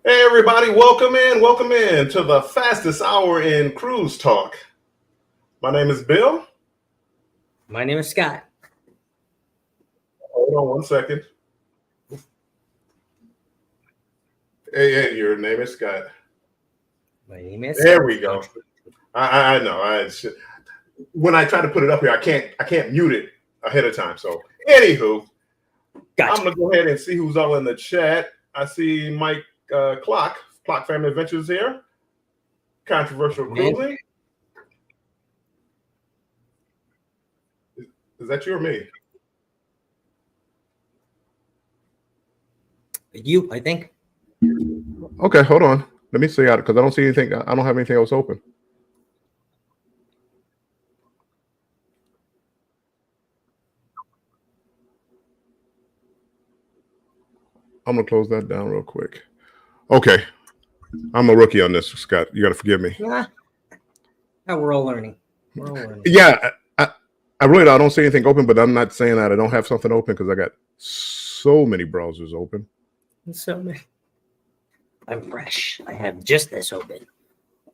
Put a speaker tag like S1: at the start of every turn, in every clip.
S1: Hey everybody, welcome in to the fastest hour in cruise talk. My name is Bill.
S2: My name is Scott.
S1: Hold on one second. Hey, your name is Scott.
S2: My name is
S1: There
S2: Scott.
S1: we go. I know. When I try to put it up here, I can't mute it ahead of time. So, anywho,
S2: Gotcha.
S1: I'm gonna go ahead and see who's all in the chat. I see Mike Clock Family Adventures here. Controversial cruising. Is that you or me?
S2: You, I think.
S1: Okay, hold on. Let me see out because I don't see anything. I don't have anything else open. I'm gonna close that down real quick. Okay, I'm a rookie on this, Scott. You got to forgive me.
S2: Yeah, we're all learning.
S1: Yeah, I really don't see anything open, but I'm not saying that I don't have something open because I got so many browsers open.
S2: So I'm fresh. I have just this open.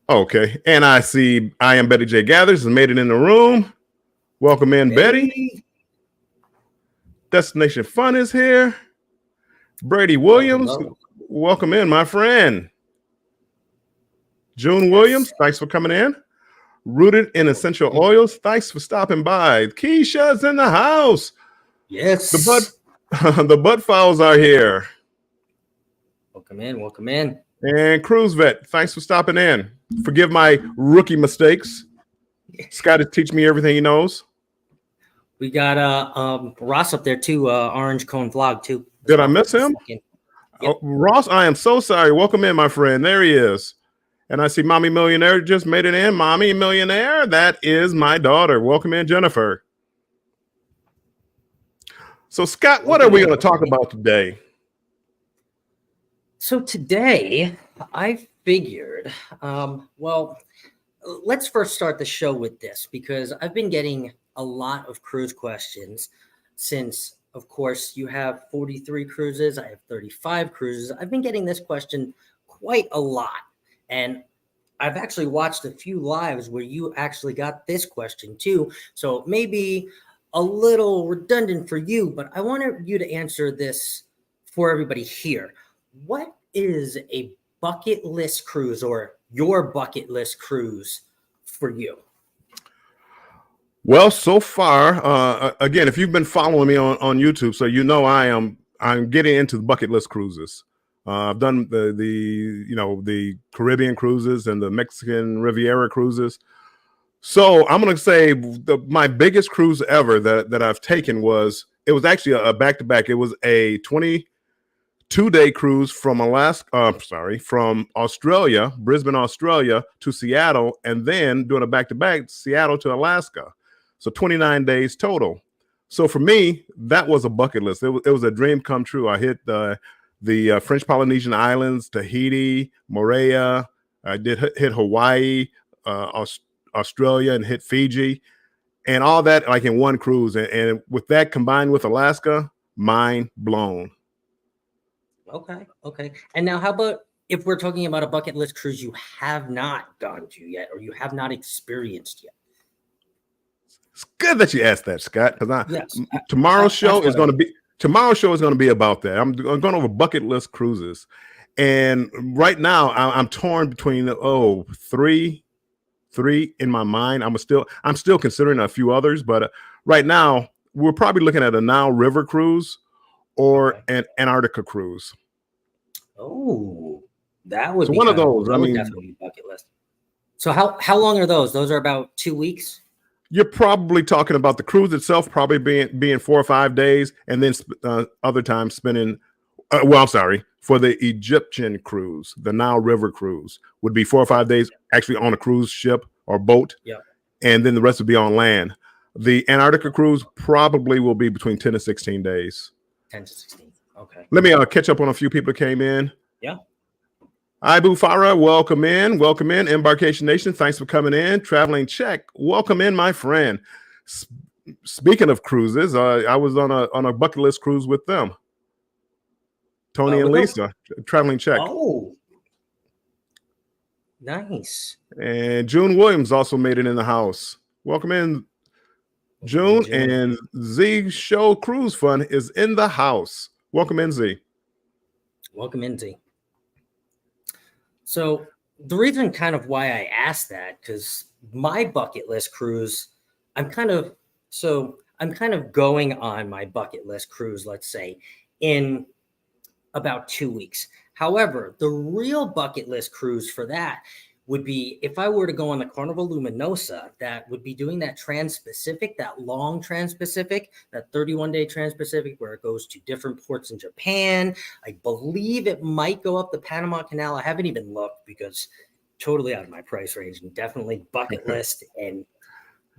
S1: Okay, and I see I am Betty J. Gathers has made it in the room. Welcome in, Betty. Destination Fun is here. Brady Williams, welcome in, my friend. June Williams, thanks for coming in. Rooted in Essential Oils, thanks for stopping by. Keisha's in the house.
S2: Yes.
S1: The butt files are here.
S2: Welcome in.
S1: And Cruise Vet, thanks for stopping in. Forgive my rookie mistakes. Scott is teaching me everything he knows.
S2: We got Ross up there too, Orange Cone Vlog too.
S1: Did I miss him? Yep. Oh, Ross, I am so sorry. Welcome in, my friend. There he is. And I see Mommy Millionaire just made it in. Mommy Millionaire, that is my daughter. Welcome in, Jennifer. So, Scott, what are we going to talk about today?
S2: So today, I figured, well, let's first start the show with this because I've been getting a lot of cruise questions since, of course, you have 43 cruises. I have 35 cruises. I've been getting this question quite a lot. And I've actually watched a few lives where you actually got this question too. So maybe a little redundant for you, but I wanted you to answer this for everybody here. What is a bucket list cruise or your bucket list cruise for you?
S1: Well, so far, again, if you've been following me on YouTube, so you know I'm getting into the bucket list cruises. I've done the Caribbean cruises and the Mexican Riviera cruises. So I'm going to say my biggest cruise ever that I've taken was actually a back-to-back. It was a 22-day cruise from from Australia, Brisbane, Australia to Seattle, and then doing a back-to-back Seattle to Alaska. So 29 days total. So for me, that was a bucket list. It was a dream come true. I hit the French Polynesian Islands, Tahiti, Moorea. I did hit Hawaii, Australia, and hit Fiji, and all that like in one cruise. And with that combined with Alaska, mind blown.
S2: Okay. And now how about if we're talking about a bucket list cruise you have not gone to yet or you have not experienced yet?
S1: It's good that you asked that, Scott, because tomorrow's show is going to be about that. I'm going over bucket list cruises, and right now I'm torn between three in my mind. I'm still considering a few others, but right now we're probably looking at a Nile River cruise or an Antarctica cruise.
S2: Oh, that would be
S1: one of those.
S2: I mean, definitely bucket list. So how long are those? Those are about 2 weeks.
S1: You're probably talking about the cruise itself, probably being 4 or 5 days, and then other times spending. For the Egyptian cruise, the Nile River cruise would be 4 or 5 days actually on a cruise ship or boat, and then the rest would be on land. The Antarctica cruise probably will be between 10 to 16 days.
S2: 10 to 16. Okay.
S1: Let me catch up on a few people that came in.
S2: Yeah.
S1: Ibu Farah, welcome in. Embarkation Nation, thanks for coming in. Traveling Check, welcome in, my friend. Speaking of cruises, I was on a bucket list cruise with them. Tony and Lisa, Traveling Check.
S2: Oh, Nice.
S1: And June Williams also made it in the house. Welcome in,
S2: Welcome in,
S1: June.
S2: June.
S1: And Z Show Cruise Fun is in the house. Welcome in, Z.
S2: Welcome in, Z. So the reason kind of why I asked that, because my bucket list cruise, I'm kind of going on my bucket list cruise, let's say, in about 2 weeks. However, the real bucket list cruise for that would be if I were to go on the Carnival Luminosa, that would be doing that Trans-Pacific, that long Trans-Pacific, that 31-day Trans-Pacific, where it goes to different ports in Japan. I believe it might go up the Panama Canal. I haven't even looked because totally out of my price range, and definitely bucket list and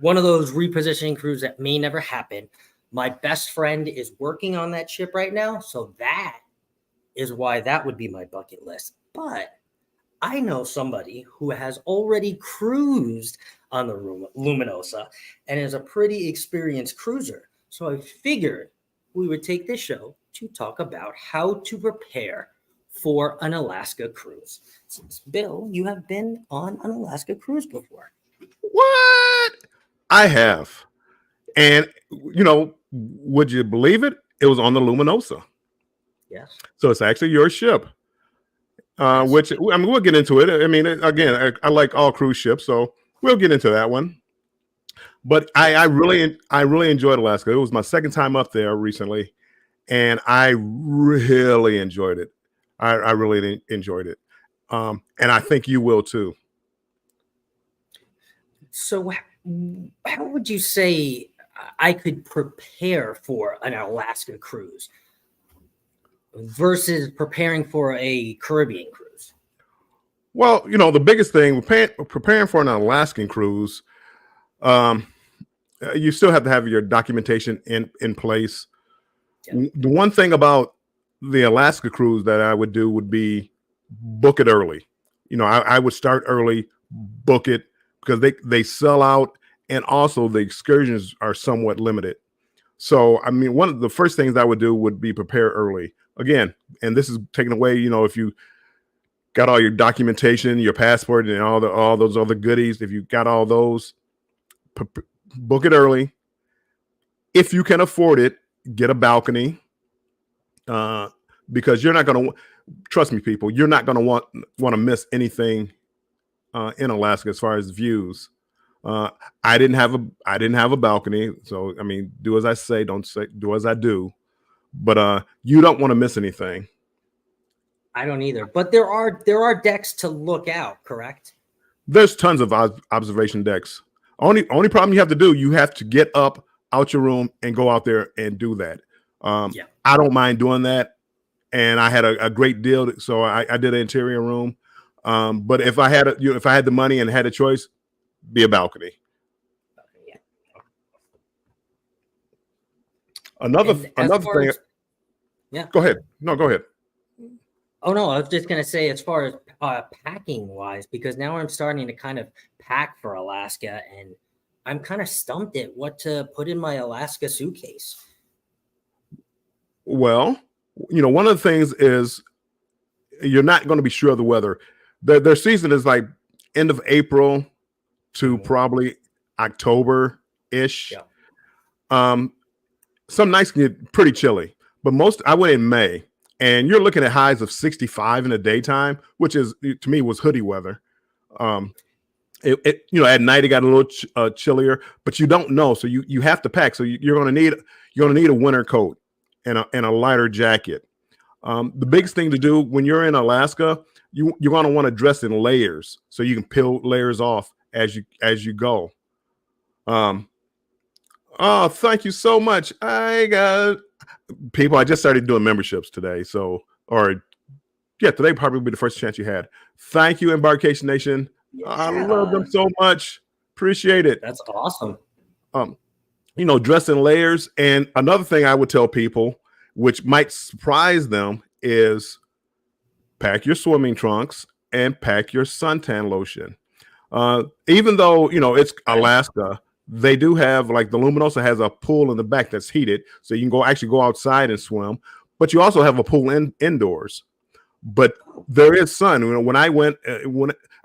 S2: one of those repositioning cruises that may never happen. My best friend is working on that ship right now, so that is why that would be my bucket list. But I know somebody who has already cruised on the Luminosa and is a pretty experienced cruiser. So I figured we would take this show to talk about how to prepare for an Alaska cruise. Since Bill, you have been on an Alaska cruise before.
S1: What? I have. And, would you believe it? It was on the Luminosa.
S2: Yes.
S1: So it's actually your ship.
S2: Yes.
S1: Which, I mean, we'll get into it. I mean, again, I like all cruise ships, so we'll get into that one. But I really enjoyed Alaska. It was my second time up there recently, and I really enjoyed it. I really enjoyed it, and I think you will too.
S2: So, how would you say I could prepare for an Alaska cruise versus preparing for a Caribbean cruise?
S1: Well, the biggest thing preparing for an Alaskan cruise, you still have to have your documentation in place. Yeah. The one thing about the Alaska cruise that I would do would be book it early. I would start early, book it, because they sell out, and also the excursions are somewhat limited. So, I mean, one of the first things I would do would be prepare early. Again, and this is taken away, if you got all your documentation, your passport, and all those other goodies, if you got all those, book it early. If you can afford it, get a balcony, because you're not going to, trust me, people, you're not going to want to miss anything in Alaska as far as views. I didn't have a balcony, so I mean, do as I say, do as I do. But you don't want to miss anything.
S2: I don't either. But there are decks to look out, correct?
S1: There's tons of observation decks. Only problem you have to do, you have to get up out your room and go out there and do that. Yeah. I don't mind doing that, and I had a great deal, so I did an interior room. But if I had the money and had a choice, be a balcony. Yeah. Another thing.
S2: Yeah.
S1: Go ahead. No, go ahead.
S2: Oh no, I was just gonna say, as far as packing wise, because now I'm starting to kind of pack for Alaska, and I'm kind of stumped at what to put in my Alaska suitcase.
S1: Well, one of the things is you're not going to be sure of the weather. Their season is like end of April to probably October-ish. Yeah. Some nights can get pretty chilly, but I went in May, and you're looking at highs of 65 in the daytime, which is, to me, was hoodie weather. At night it got a little chillier, but you don't know, so you have to pack. So you're going to need a winter coat and a lighter jacket. The biggest thing to do when you're in Alaska, you're going to want to dress in layers so you can peel layers off as you go. Oh, thank you so much. I just started doing memberships today. Today probably be the first chance you had. Thank you, Embarkation Nation. Yeah. I love them so much. Appreciate it.
S2: That's awesome.
S1: Dress in layers. And another thing I would tell people, which might surprise them, is pack your swimming trunks and pack your suntan lotion. Even though, it's Alaska, they do have, like, the Luminosa has a pool in the back that's heated, so you can actually go outside and swim. But you also have a pool indoors. But there is sun. When I went,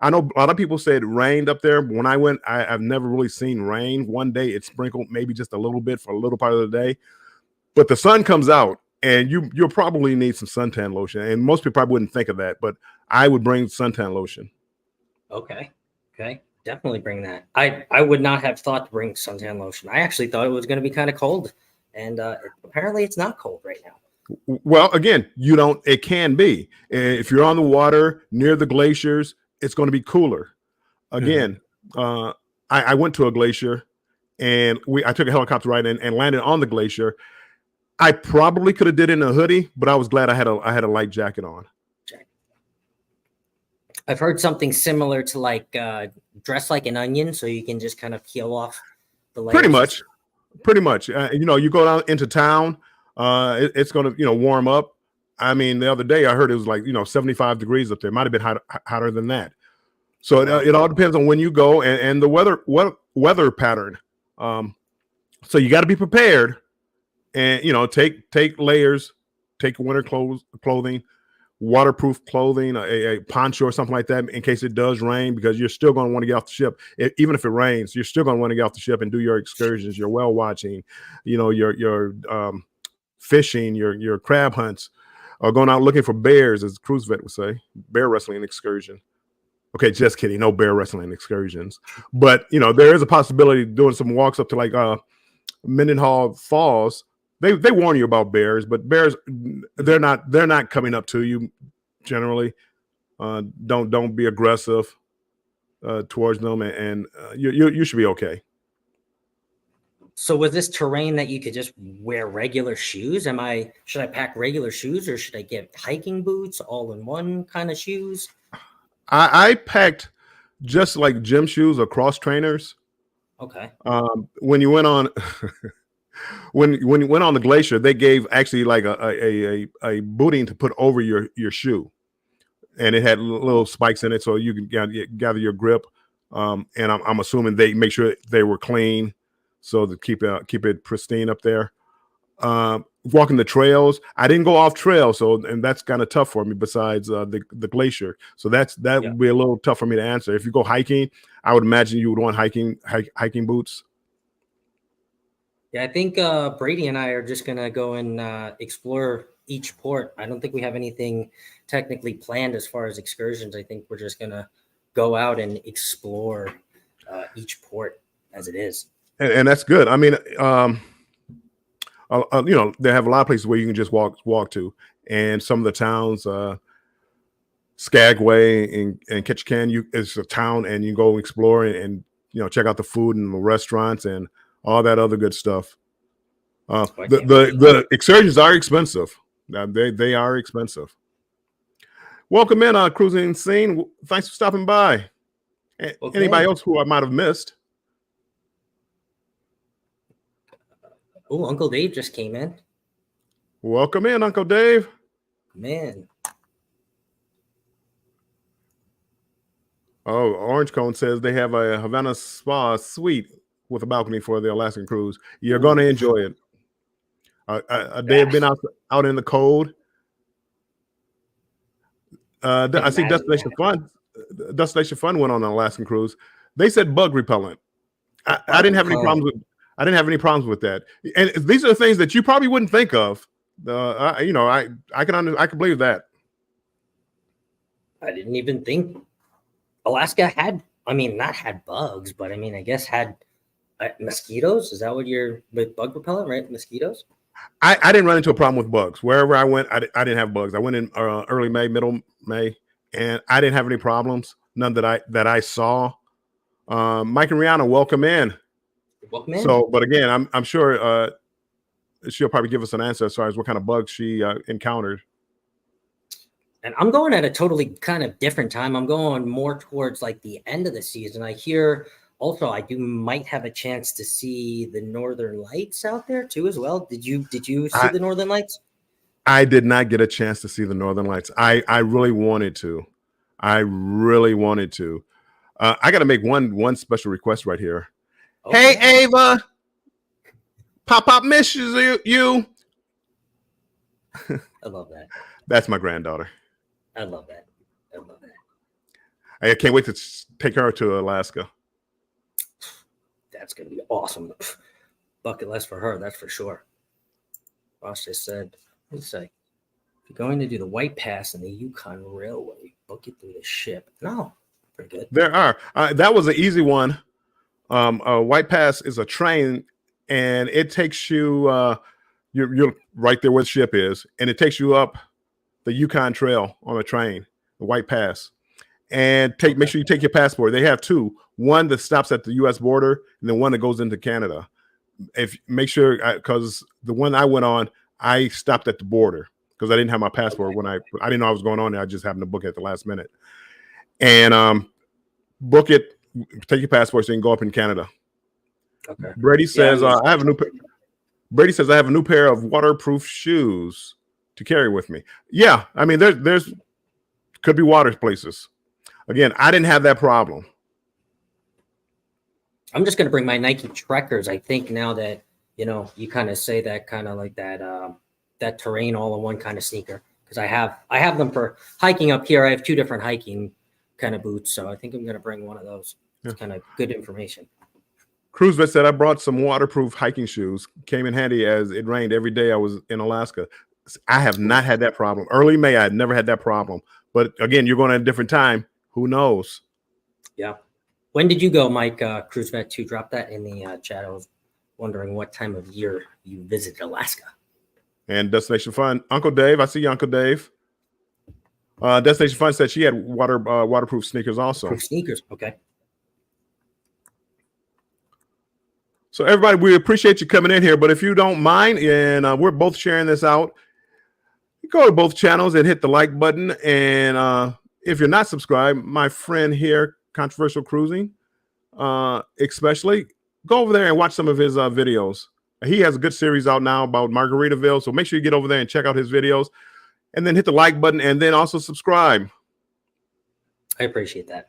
S1: I know a lot of people said it rained up there. When I went, I've never really seen rain. One day it sprinkled maybe just a little bit for a little part of the day, but the sun comes out and you'll probably need some suntan lotion. And most people probably wouldn't think of that, but I would bring suntan lotion.
S2: Okay. Okay. Definitely bring that. I would not have thought to bring suntan lotion. I actually thought it was going to be kind of cold, and apparently it's not cold right now.
S1: Well, again, it can be. If you're on the water near the glaciers, it's going to be cooler. Again, I went to a glacier and I took a helicopter ride and landed on the glacier. I probably could have did it in a hoodie, but I was glad I had a light jacket on.
S2: I've heard something similar to like dress like an onion, so you can just kind of peel off the layers.
S1: Pretty much. You go down into town, it's going to warm up. I mean, the other day I heard it was like 75 degrees up there. It might have been hotter than that. So it all depends on when you go and the weather pattern. So you got to be prepared, and take layers, take winter clothing. Waterproof clothing, a poncho or something like that in case it does rain, because you're still going to want to get off the ship. Even if it rains, you're still going to want to get off the ship and do your excursions, your whale watching, your fishing, your crab hunts, or going out looking for bears, as the cruise vet would say, bear wrestling excursion. Okay, just kidding. No bear wrestling excursions. But, there is a possibility of doing some walks up to like Mendenhall Falls. They warn you about bears, but bears, they're not coming up to you generally. Don't be aggressive towards them, and you should be okay.
S2: So with this terrain that you could just wear regular shoes, should I pack regular shoes, or should I get hiking boots, all in one kind of shoes?
S1: I packed just like gym shoes or cross trainers.
S2: Okay.
S1: When you went on when you went on the glacier, they gave actually like a booting to put over your shoe, and it had little spikes in it so you can gather your grip. And I'm assuming they make sure they were clean, so to keep it pristine up there. Walking the trails, I didn't go off trail, and that's kind of tough for me. Besides the glacier, so that would be a little tough for me to answer. If you go hiking, I would imagine you would want hiking boots.
S2: Yeah, I think Brady and I are just gonna go and explore each port. I don't think we have anything technically planned as far as excursions. I think we're just gonna go out and explore each port as it is.
S1: And that's good. I mean, they have a lot of places where you can just walk to, and some of the towns, Skagway and Ketchikan, it's a town, and you go explore and check out the food and the restaurants and all that other good stuff. The excursions are expensive. They are expensive. Welcome in, Cruising Scene. Thanks for stopping by. Okay. Anybody else who I might have missed?
S2: Oh, Uncle Dave just came in.
S1: Welcome in, Uncle Dave.
S2: Man.
S1: Oh, Orange Cone says they have a Havana Spa suite with a balcony for the Alaskan cruise. You're going to enjoy it. They have been out in the cold. I see Destination Fun went on an Alaskan cruise. They said bug repellent. I didn't have any problems with. I didn't have any problems with that. And these are the things that you probably wouldn't think of. I can believe that.
S2: I didn't even think Alaska had. Not had bugs, but I guess had mosquitoes. Is that what you're with bug repellent, right? Mosquitoes.
S1: I didn't run into a problem with bugs. Wherever I went, I didn't have bugs. I went in early May, middle May, and I didn't have any problems. None that I saw. Mike and Rihanna, welcome in.
S2: Welcome in.
S1: So, but again, I'm sure she'll probably give us an answer as far as what kind of bugs she encountered.
S2: And I'm going at a totally kind of different time. I'm going more towards like the end of the season. I hear also I might have a chance to see the Northern Lights out there too as well. Did you see the Northern Lights?
S1: I did not get a chance to see the Northern Lights. I really wanted to. I got to make one special request right here. Okay. Hey, Ava. Pop misses you.
S2: I love that.
S1: That's my granddaughter.
S2: I love that.
S1: I can't wait to take her to Alaska.
S2: That's going to be awesome. Bucket list for her, that's for sure. Ross just said, let's say, if you're going to do the White Pass and the Yukon Railway, book it through the ship. No, pretty good.
S1: There are. That was an easy one. White Pass is a train, and it takes you. You're right there where the ship is, and it takes you up the Yukon Trail on a train, the White Pass. And make sure you take your passport. They have two: one that stops at the U.S. border, and then one that goes into Canada. Make sure, because the one I went on, I stopped at the border because I didn't have my passport when I didn't know I was going on there. I just happened to book it at the last minute, and book it. Take your passport so you can go up in Canada.
S2: Okay.
S1: Brady says I have a new. Brady says I have a new pair of waterproof shoes to carry with me. Yeah, I mean there's could be water places. Again, I didn't have that problem.
S2: I'm just going to bring my Nike Trekkers. I think now that, you kind of say that, kind of like that terrain all-in-one kind of sneaker, because I have them for hiking up here. I have two different hiking kind of boots, so I think I'm going to bring one of those. It's kind of good information.
S1: Cruise Vet said I brought some waterproof hiking shoes. Came in handy as it rained every day I was in Alaska. I have not had that problem. Early May, I had never had that problem. But again, you're going at a different time. Who knows?
S2: Yeah. When did you go, Mike? Cruise Vet 2, drop that in the chat. I was wondering what time of year you visited Alaska.
S1: And Destination Fun, Uncle Dave. I see you, Uncle Dave. Destination Fun said she had waterproof sneakers also.
S2: Waterproof sneakers, okay.
S1: So everybody, we appreciate you coming in here. But if you don't mind, and we're both sharing this out, you go to both channels and hit the like button. And if you're not subscribed, my friend here, Controversial Cruising, especially, go over there and watch some of his videos. He has a good series out now about Margaritaville. So make sure you get over there and check out his videos. And then hit the like button and then also subscribe.
S2: I appreciate that.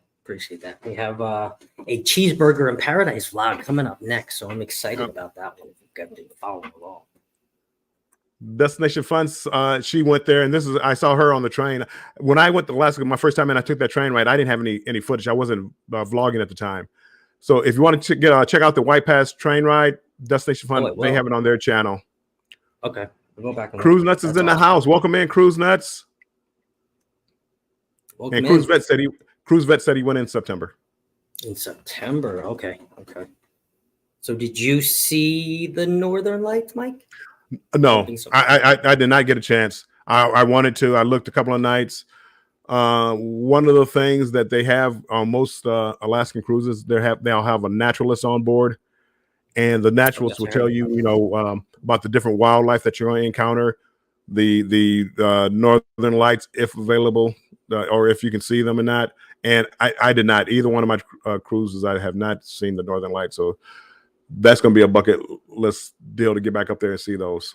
S2: We have a cheeseburger in paradise vlog coming up next, so I'm excited about that one. If you've got to follow along.
S1: Destination Fun, she went there, and I saw her on the train. When I went to Alaska, my first time, and I took that train ride, I didn't have any footage. I wasn't vlogging at the time. So if you want to check out the White Pass train ride, Destination Fun, they have it on their channel.
S2: Okay, we'll go back. And
S1: Cruise Nuts is in the house. Welcome in, Cruise Nuts.
S2: Welcome
S1: and
S2: in.
S1: Cruise Vet said he went in September.
S2: In September, okay. So did you see the Northern Lights, Mike?
S1: No, I did not get a chance. I wanted to. I looked a couple of nights. One of the things that they have on most Alaskan cruises, they'll have a naturalist on board, and the naturalist will tell you, about the different wildlife that you're going to encounter, the Northern Lights, if available, or if you can see them or not. And I did not. Either one of my cruises, I have not seen the Northern Lights. So that's going to be a bucket list deal to get back up there and see those.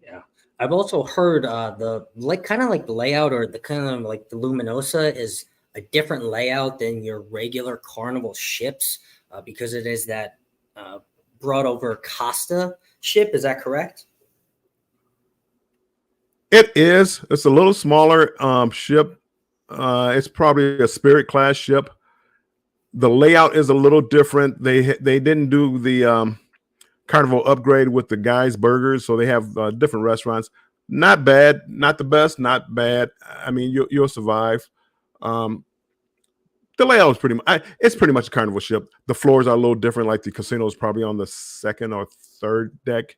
S2: Yeah. I've also heard the layout, or the kind of like the Luminosa is a different layout than your regular Carnival ships because it is that brought over Costa ship. Is that correct?
S1: It is. It's a little smaller ship. It's probably a Spirit class ship. The layout is a little different. They didn't do the Carnival upgrade with the guys burgers, so they have different restaurants. Not bad, not the best, not bad. I mean, you'll survive. The layout is it's pretty much a Carnival ship. The floors are a little different, like the casino is probably on the second or third deck.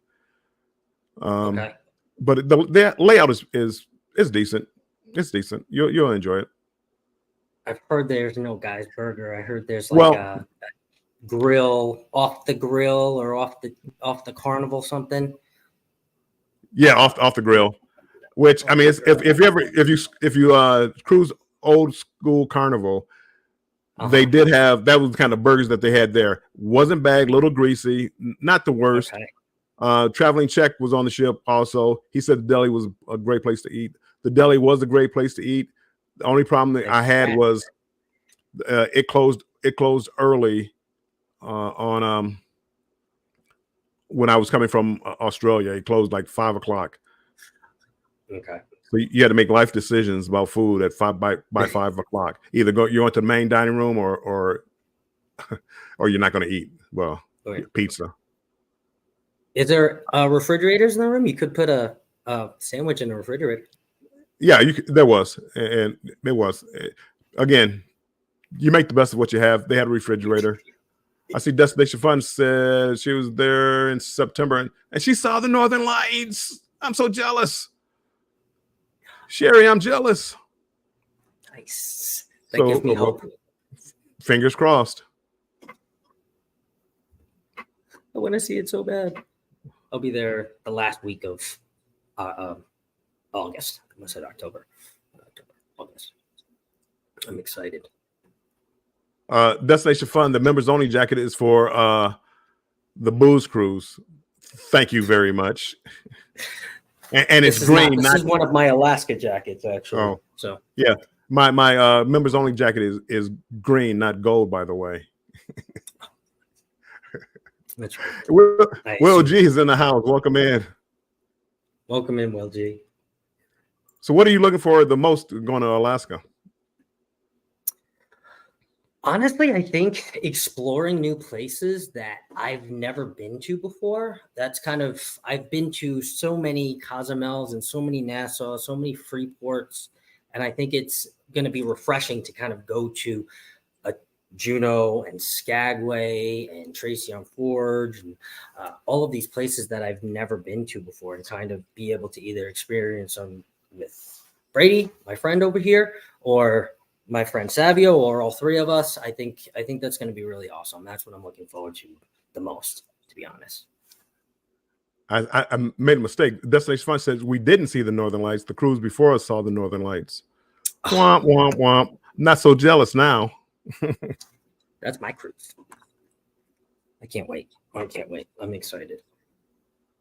S1: Okay. But the layout is decent. It's decent. You'll enjoy it.
S2: I've heard there's no guys burger. I heard there's like a grill, off the grill, or off the Carnival something.
S1: Yeah, off the grill. Which I mean, if you cruise old school Carnival, they did have, that was the kind of burgers that they had there. Wasn't bad, little greasy, not the worst. Okay. Traveling Czech was on the ship also. He said the deli was a great place to eat. The deli was a great place to eat. The only problem that I had was it closed early on when I was coming from Australia. It closed like 5 o'clock.
S2: Okay.
S1: So you had to make life decisions about food at by 5 o'clock. Either you're into the main dining room or or you're not going to eat. Well,
S2: Okay.
S1: pizza.
S2: Is there refrigerators in the room? You could put a sandwich in the refrigerator.
S1: Yeah, there was, and there was. Again, you make the best of what you have. They had a refrigerator. I see Destination Fun said she was there in September and she saw the Northern Lights. I'm so jealous. Sherry, I'm jealous.
S2: Nice. That gives me hope.
S1: Fingers crossed.
S2: I want to see it so bad. I'll be there the last week of August. I almost said October. August. I'm excited.
S1: Destination Fun, the members only jacket is for the booze cruise. Thank you very much. And it's green.
S2: This is one of my Alaska jackets, actually.
S1: Oh,
S2: so
S1: yeah. My members only jacket is green, not gold, by the way.
S2: That's right.
S1: Will G is in the house. Welcome in.
S2: Welcome in, Will G.
S1: So what are you looking for the most going to Alaska?
S2: Honestly, I think exploring new places that I've never been to before. That's kind of, I've been to so many Cozumels and so many Nassau, so many Freeports, and I think it's going to be refreshing to kind of go to a Juneau and Skagway and Tracy on Forge and all of these places that I've never been to before, and kind of be able to either experience them with Brady, my friend over here, or my friend Savio, or all three of us. I think that's going to be really awesome. That's what I'm looking forward to the most, to be honest.
S1: I made a mistake. Destination Fun says we didn't see the Northern Lights. The cruise before us saw the Northern Lights. Womp, womp, womp. Not so jealous now.
S2: That's my cruise. I can't wait. I'm excited.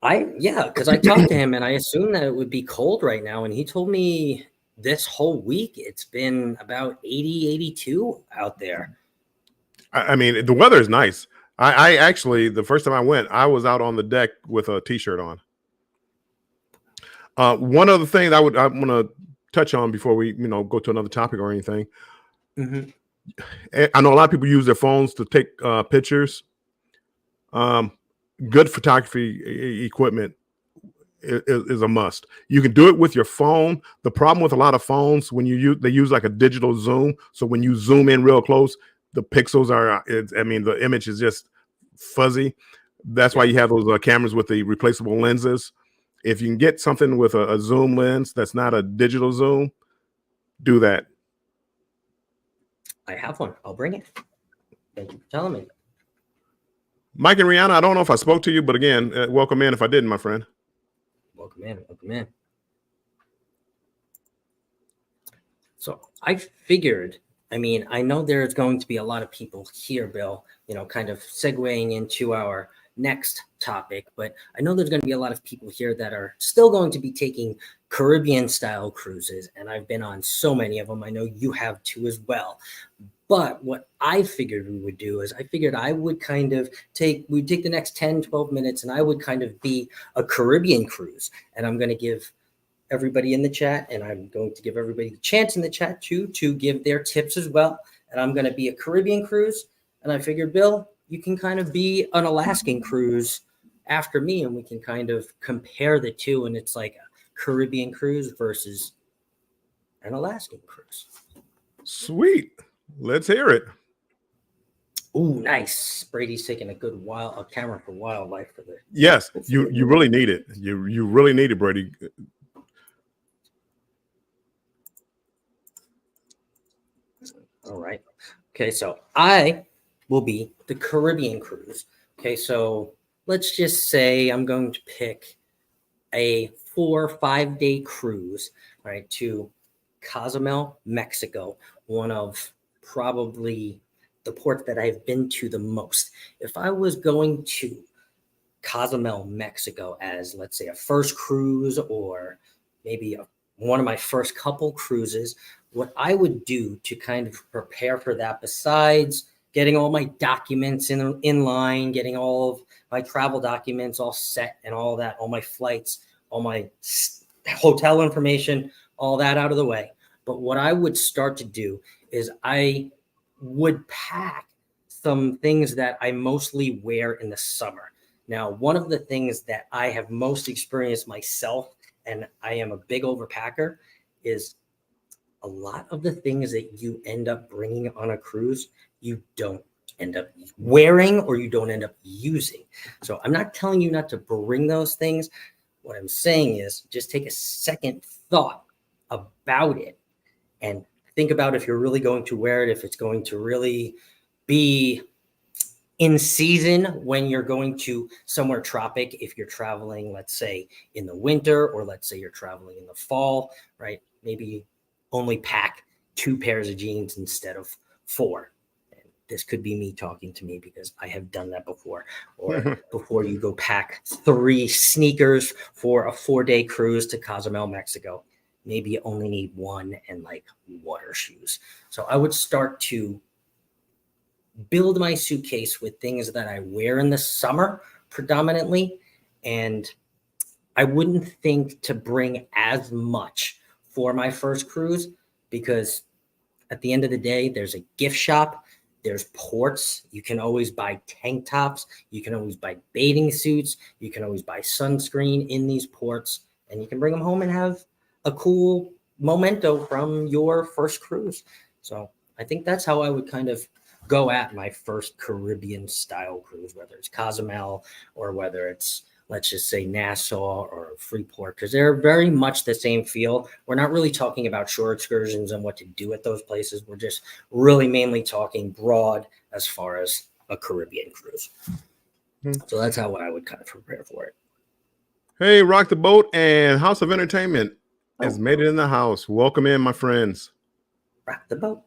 S2: Because I talked to him and I assumed that it would be cold right now. And he told me this whole week it's been about 80, 82 out there.
S1: I mean, the weather is nice. I actually, the first time I went, I was out on the deck with a t-shirt on. One other thing I want to touch on before we, go to another topic or anything.
S2: Mm-hmm.
S1: I know a lot of people use their phones to take pictures. Good photography equipment is a must. You can do it with your phone. The problem with a lot of phones, they use like a digital zoom. So when you zoom in real close, the pixels the image is just fuzzy. That's why you have those cameras with the replaceable lenses. If you can get something with a zoom lens that's not a digital zoom, do that.
S2: I have one. I'll bring it. Thank you for telling me.
S1: Mike and Rihanna, I don't know if I spoke to you, but again, welcome in if I didn't, my friend.
S2: Welcome in. So I figured, I know there's going to be a lot of people here, Bill, kind of segueing into our next topic, but I know there's going to be a lot of people here that are still going to be taking Caribbean style cruises. And I've been on so many of them. I know you have too as well. But what I figured we would do is I would kind of take the next 10, 12 minutes and I would kind of be a Caribbean cruise. And I'm going to give everybody in the chat, and I'm going to give everybody the chance in the chat too, to give their tips as well. And I'm going to be a Caribbean cruise. And I figured, Bill, you can kind of be an Alaskan cruise after me, and we can kind of compare the two. And it's like a Caribbean cruise versus an Alaskan cruise.
S1: Sweet. Let's hear it.
S2: Oh, nice. Brady's taking a camera for wildlife for the.
S1: Yes, you really need it. You really need it, Brady.
S2: All right. Okay, so I will be the Caribbean cruise. Okay, so let's just say I'm going to pick a 4 or 5 day cruise, right, to Cozumel, Mexico, one of probably the ports that I've been to the most. If I was going to Cozumel, Mexico as, let's say, a first cruise, or maybe one of my first couple cruises, what I would do to kind of prepare for that, besides getting all my documents in line, getting all of my travel documents all set and all that, all my flights, all my hotel information, all that out of the way. But what I would start to do is I would pack some things that I mostly wear in the summer. Now, one of the things that I have most experienced myself, and I am a big overpacker, is a lot of the things that you end up bringing on a cruise, you don't end up wearing or you don't end up using. So I'm not telling you not to bring those things. What I'm saying is just take a second thought about it and think about if you're really going to wear it, if it's going to really be in season when you're going to somewhere tropic, if you're traveling, let's say in the winter, or let's say you're traveling in the fall, right? Maybe only pack 2 pairs of jeans instead of 4. And this could be me talking to me because I have done that before. Or before you go pack 3 sneakers for a 4-day cruise to Cozumel, Mexico. Maybe you only need 1 and like water shoes. So I would start to build my suitcase with things that I wear in the summer predominantly. And I wouldn't think to bring as much for my first cruise because at the end of the day, there's a gift shop, there's ports. You can always buy tank tops. You can always buy bathing suits. You can always buy sunscreen in these ports, and you can bring them home and have a cool memento from your first cruise. So I think that's how I would kind of go at my first Caribbean style cruise, whether it's Cozumel or whether it's, let's just say, Nassau or Freeport, because they're very much the same feel. We're not really talking about shore excursions and what to do at those places. We're just really mainly talking broad as far as a Caribbean cruise. So that's how I would kind of prepare for it.
S1: Hey, Rock the Boat and House of Entertainment has made it in the house. Welcome in, my friends.
S2: Rock the boat.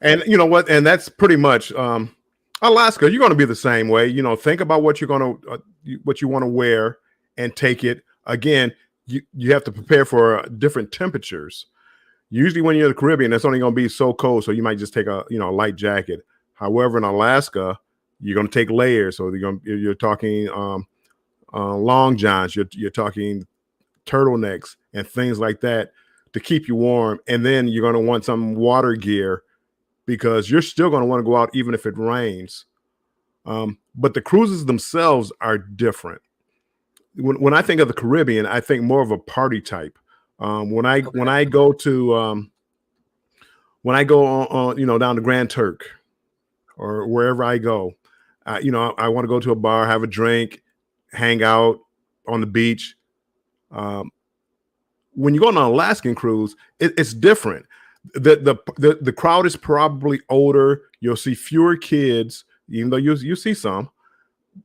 S1: And you know what? And that's pretty much Alaska. You're going to be the same way. You know, think about what you're going to what you want to wear and take it. Again, you have to prepare for different temperatures. Usually, when you're in the Caribbean, it's only going to be so cold, so you might just take a light jacket. However, in Alaska, you're going to take layers. So you're talking long johns. You're talking turtlenecks and things like that to keep you warm. And then you're going to want some water gear because you're still going to want to go out even if it rains. But the cruises themselves are different. When I think of the Caribbean, I think more of a party type. When I go to down to Grand Turk or wherever I go, I want to go to a bar, have a drink, hang out on the beach. When you go on an Alaskan cruise, it's different. The crowd is probably older. You'll see fewer kids, even though you see some,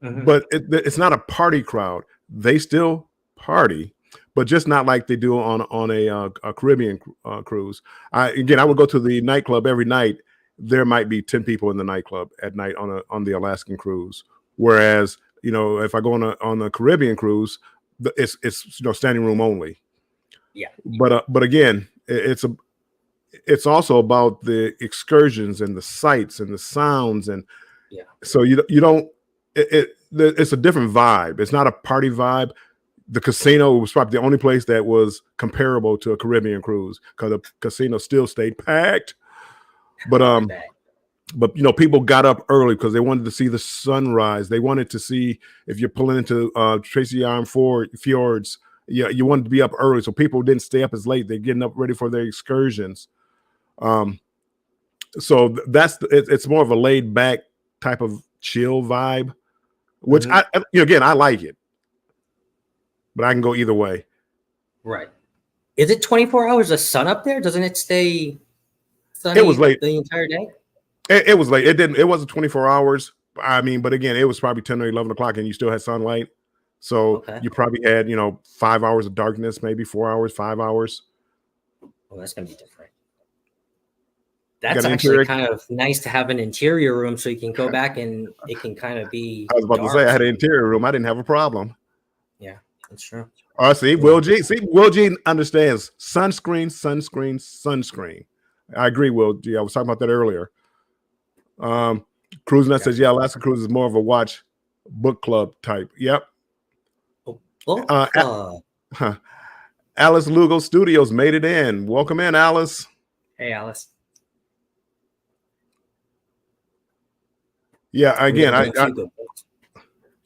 S1: but it's not a party crowd. They still party, but just not like they do on a Caribbean cruise. I would go to the nightclub every night. There might be 10 people in the nightclub at night on the Alaskan cruise. Whereas, if I go on a Caribbean cruise, it's standing room only.
S2: Yeah.
S1: But again, it's also about the excursions and the sights and the sounds, and so you don't. It's a different vibe. It's not a party vibe. The casino was probably the only place that was comparable to a Caribbean cruise because the casino still stayed packed. But people got up early because they wanted to see the sunrise. They wanted to see if you're pulling into Tracy Island Fjords. Yeah, you wanted to be up early, so people didn't stay up as late. They're getting up ready for their excursions. So it's more of a laid back type of chill vibe, which I like it, but I can go either way.
S2: Right. Is it 24 hours of sun up there? Doesn't it stay sunny?
S1: It was late
S2: the entire day.
S1: It was late. It wasn't 24 hours. I mean, but again, it was probably 10 or 11 o'clock, and you still had sunlight. So you probably had 5 hours of darkness, maybe 4 hours, 5 hours.
S2: Well, that's gonna be different. That's actually kind of nice to have an interior room so you can go back and it can kind of be.
S1: I was about to say I had an interior room. I didn't have a problem.
S2: Yeah, that's true.
S1: See, Will G understands sunscreen. I agree, Will G. I was talking about that earlier. Cruising that says, Alaska Cruise is more of a watch book club type. Yep. Alice Lugo Studios made it in. Welcome in, Alice.
S2: Hey, Alice.
S1: Yeah,
S2: We are
S1: again,
S2: doing a few good ones.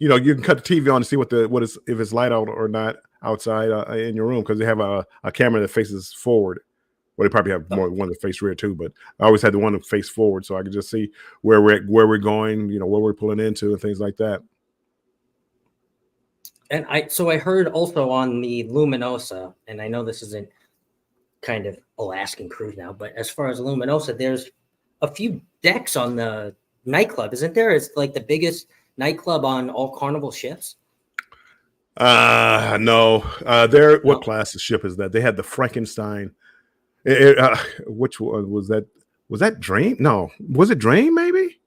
S1: you can cut the TV on to see what is if it's light out or not outside in your room, because they have a camera that faces forward. Well, they probably have more than one that face rear too, but I always had the one that face forward, so I could just see where we're going, where we're pulling into and things like that.
S2: And I heard also on the Luminosa, and I know this isn't kind of Alaskan cruise now, but as far as Luminosa, there's a few decks on the nightclub, isn't there? It's like the biggest nightclub on all Carnival ships.
S1: No. What class of ship is that? They had the Frankenstein. Which one was that? Was that Dream? No. Was it Dream? Maybe.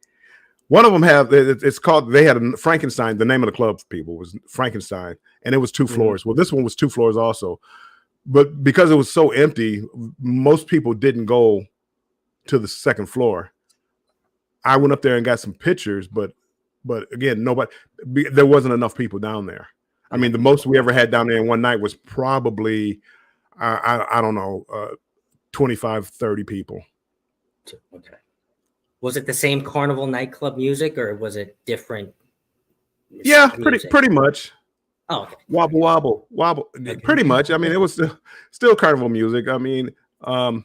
S1: One of them it's called. They had a Frankenstein. The name of the club, people, was Frankenstein, and it was 2 floors. Well, this one was 2 floors also, but because it was so empty, most people didn't go to the 2nd floor. I went up there and got some pictures, but again, there wasn't enough people down there. I mean, the most we ever had down there in one night was probably, I don't know, 25, 30 people.
S2: Okay. Was it the same Carnival nightclub music, or was it different?
S1: Yeah, pretty much.
S2: Oh, okay.
S1: Wobble, wobble, wobble. Okay. Pretty much. I mean, it was still Carnival music. I mean, the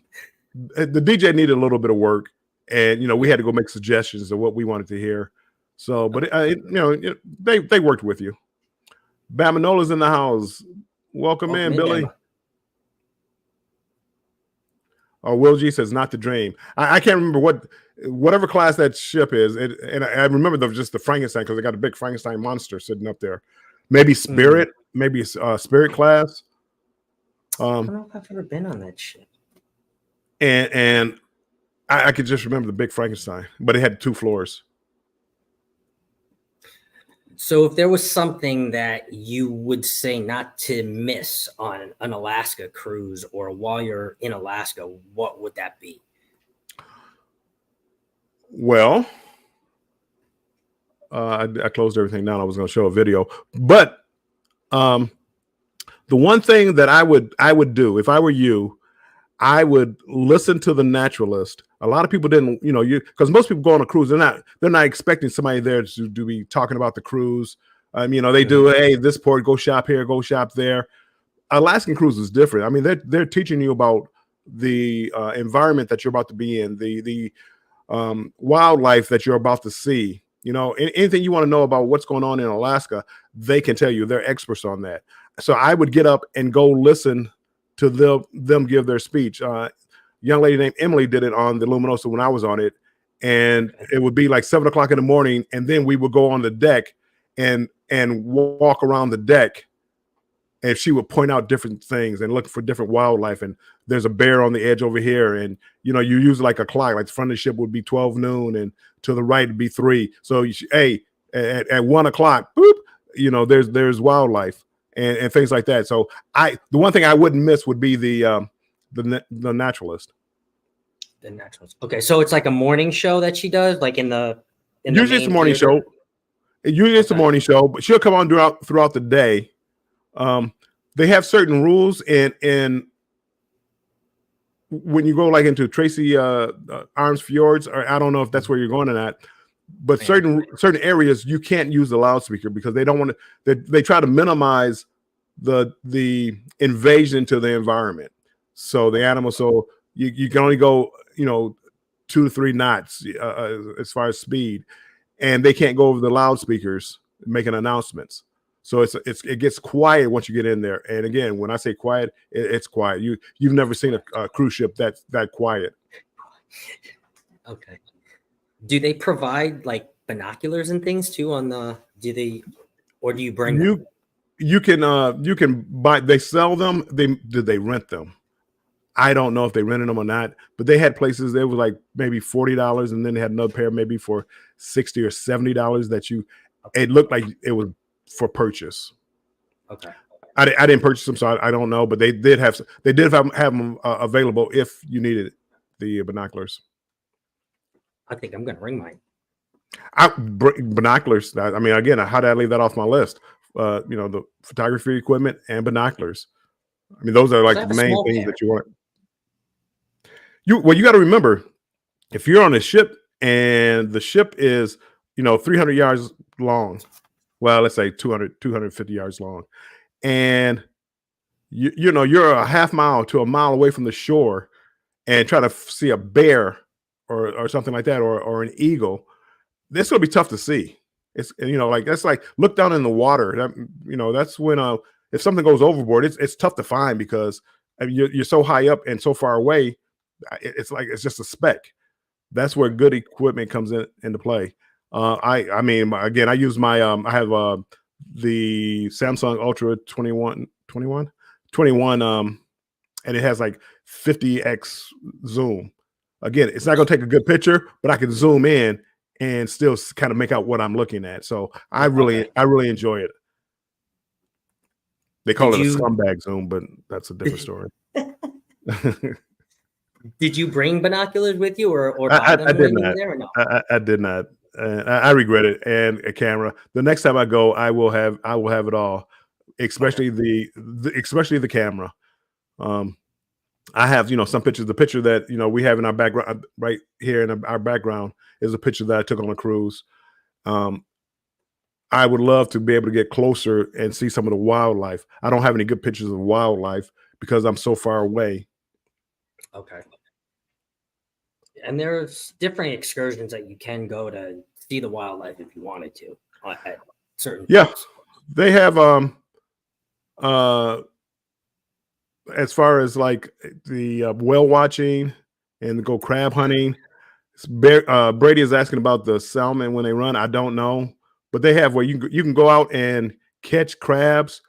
S1: DJ needed a little bit of work, and we had to go make suggestions of what we wanted to hear. So, but they worked with you. Bamanola's in the house. Welcome in, Billy. Will G says, not the Dream. I can't remember whatever class that ship is. And I remember just the Frankenstein, because they got a big Frankenstein monster sitting up there. Maybe Spirit, maybe Spirit class.
S2: I don't know if I've ever been on that ship.
S1: And I could just remember the big Frankenstein, but it had 2 floors.
S2: So if there was something that you would say not to miss on an Alaska cruise, or while you're in Alaska, what would that be?
S1: Well, I closed everything down. I was going to show a video, but the one thing that I would do if I were you, I would listen to the naturalist. A lot of people didn't, because most people go on a cruise, they're not expecting somebody there to be talking about the cruise. They do, hey, this port, go shop here, go shop there. Alaskan cruise is different. I mean, they're teaching you about the environment that you're about to be in, the wildlife that you're about to see. Anything you want to know about what's going on in Alaska, they can tell you. They're experts on that. So I would get up and go listen to them give their speech. Young lady named Emily did it on the Luminosa when I was on it, and it would be like 7 o'clock in the morning, and then we would go on the deck and walk around the deck, and she would point out different things and look for different wildlife. And there's a bear on the edge over here, and you use like a clock, like the front of the ship would be 12 noon, and to the right would be 3. So at 1 o'clock, boop, there's wildlife and things like that. So the one thing I wouldn't miss would be the naturalist.
S2: The naturalist. Okay, so it's like a morning show that she does, like
S1: usually it's a morning show. Usually it's a morning show, but she'll come on throughout the day. They have certain rules, and when you go like into Tracy Arms Fjords, or I don't know if that's where you're going at, but certain areas you can't use the loudspeaker because they don't want to. They try to minimize the invasion to the environment. So the animal, you can only go 2 to 3 knots as far as speed, and they can't go over the loudspeakers making announcements. So it gets quiet once you get in there. And again, when I say quiet, it's quiet. You've never seen a cruise ship that quiet.
S2: Okay. Do they provide like binoculars and things too do you bring them?
S1: You can buy, they sell them. Did they rent them? I don't know if they rented them or not, but they had places that was like maybe $40, and then they had another pair maybe for $60 or $70 it looked like it was for purchase.
S2: Okay.
S1: I didn't purchase them, so I don't know, but they did have them available if you needed the binoculars.
S2: I think I'm going to bring mine.
S1: Binoculars. I mean, again, how did I leave that off my list? The photography equipment and binoculars. I mean, those are
S2: 'Cause
S1: like
S2: I
S1: the
S2: have a
S1: main
S2: small
S1: things
S2: pair.
S1: that you want. You got to remember, if you're on a ship and the ship is 300 yards long, well, let's say 250 yards long, and you're a half mile to a mile away from the shore and try to see a bear or something like that, or an eagle, this will be tough to see. It's like that's like look down in the water. That's when if something goes overboard, it's tough to find because I mean, you're so high up and so far away. It's like it's just a speck. That's where good equipment comes into play. I mean, again, I use my I have the Samsung Ultra 21, and it has like 50x zoom. Again, it's not going to take a good picture, but I can zoom in and still kind of make out what I'm looking at. So
S2: Okay.
S1: I really enjoy it. They call
S2: Did
S1: it a
S2: you
S1: scumbag zoom, but that's a different story.
S2: did you bring binoculars with you or buy
S1: I
S2: them
S1: did
S2: when you were
S1: not.
S2: there or no?
S1: I did not. I regret it. And a camera. The next time I go, I will have it all,
S2: Okay.
S1: especially especially the camera. Um, I have some pictures. The picture that we have in our background right here in our background is a picture that I took on a cruise. Um, I would love to be able to get closer and see some of the wildlife. I don't have any good pictures of wildlife because I'm so far away.
S2: Okay. And there's different excursions that you can go to see the wildlife if you wanted to at certain
S1: Yeah,
S2: points.
S1: they have uh as far as like the whale watching and go crab hunting. Brady is asking about the salmon when they run. I don't know, but they have where you can go out and catch crabs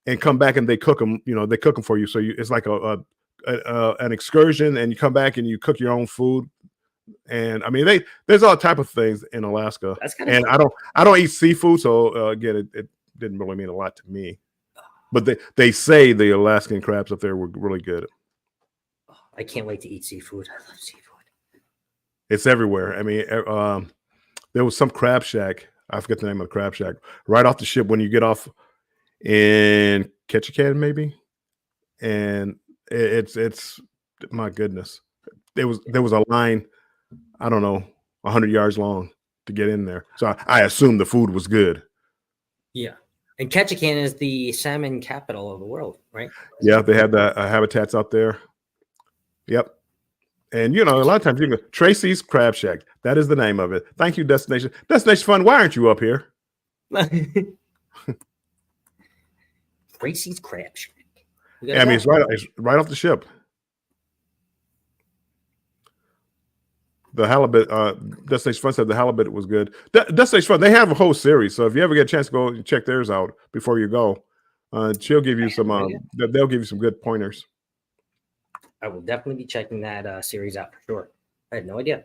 S1: and come back and they cook them. They cook them for you. So it's like an excursion, and you come back and you cook your own food. And I mean, there's all type of things in Alaska,
S2: That's kind of
S1: and
S2: cool.
S1: I don't eat seafood, so again, it didn't really mean a lot to me. But they say the Alaskan crabs up there were really good.
S2: Oh, I can't wait to eat seafood. I love seafood.
S1: It's everywhere. I mean, there was some crab shack. I forget the name of the crab shack. Right off the ship when you get off in Ketchikan, maybe, and it's my goodness. There was a line. I don't know, 100 yards long to get in there. So I assumed the food was good.
S2: Yeah. And Ketchikan is the salmon capital of the world, right?
S1: Yeah, they have the habitats out there. Yep. And a lot of times you can go Tracy's Crab Shack. That is the name of it. Thank you, Destination Fun. Why aren't you up here?
S2: Gracie's Crab Shack.
S1: Yeah, I mean, it's right off the ship. The halibut, Destination Fun said the halibut was good. Destination Fun, they have a whole series. So if you ever get a chance to go check theirs out before you go, she'll give
S2: I
S1: you
S2: had
S1: some.
S2: no idea.
S1: They'll give you some good pointers.
S2: I will definitely be checking that series out for sure. I had no idea.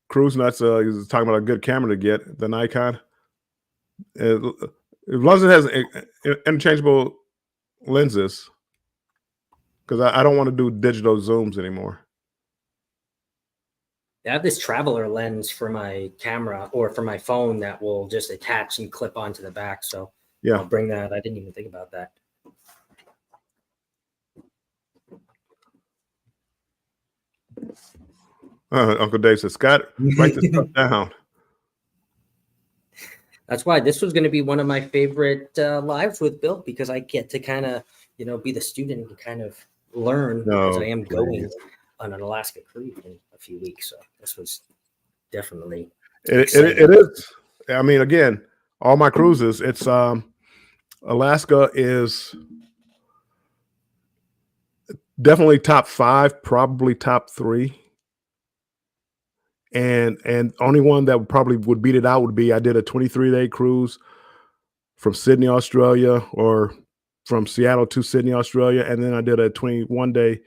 S1: Cruise Nuts is talking about a good camera to get the Nikon. As long as it has interchangeable lenses, because I don't want to do digital zooms anymore.
S2: I have this traveler lens for my camera or for my phone that will just attach and clip onto the back. So
S1: Yeah.
S2: I'll bring that. I didn't even think about that.
S1: Uncle Dave says, Scott, write this stuff down.
S2: That's why this was going to be one of my favorite lives with Bill, because I get to kind of, be the student and kind of learn as I am going on an Alaska cruise in a few weeks. So this was definitely
S1: it is. I mean, again, all my cruises, it's Alaska is definitely top 5, probably top 3. And only one that probably would beat it out would be I did a 23-day cruise from Sydney, Australia, or from Seattle to Sydney, Australia, and then I did a 21-day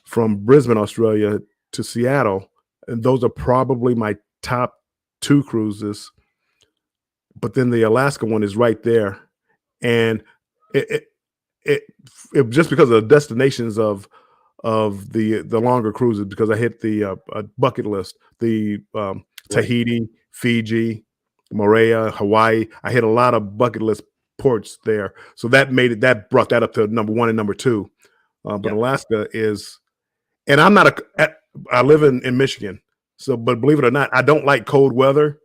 S1: from Brisbane, Australia to Seattle, and those are probably my top 2 cruises. But then the Alaska one is right there, and it just because of the destinations of the longer cruises, because I hit the bucket list, the Tahiti, Fiji, Moorea, Hawaii. I hit a lot of bucket list ports there. So that brought that up to number 1 and number 2. But
S2: Yep.
S1: Alaska is, and I live in Michigan. So, but believe it or not, I don't like cold weather.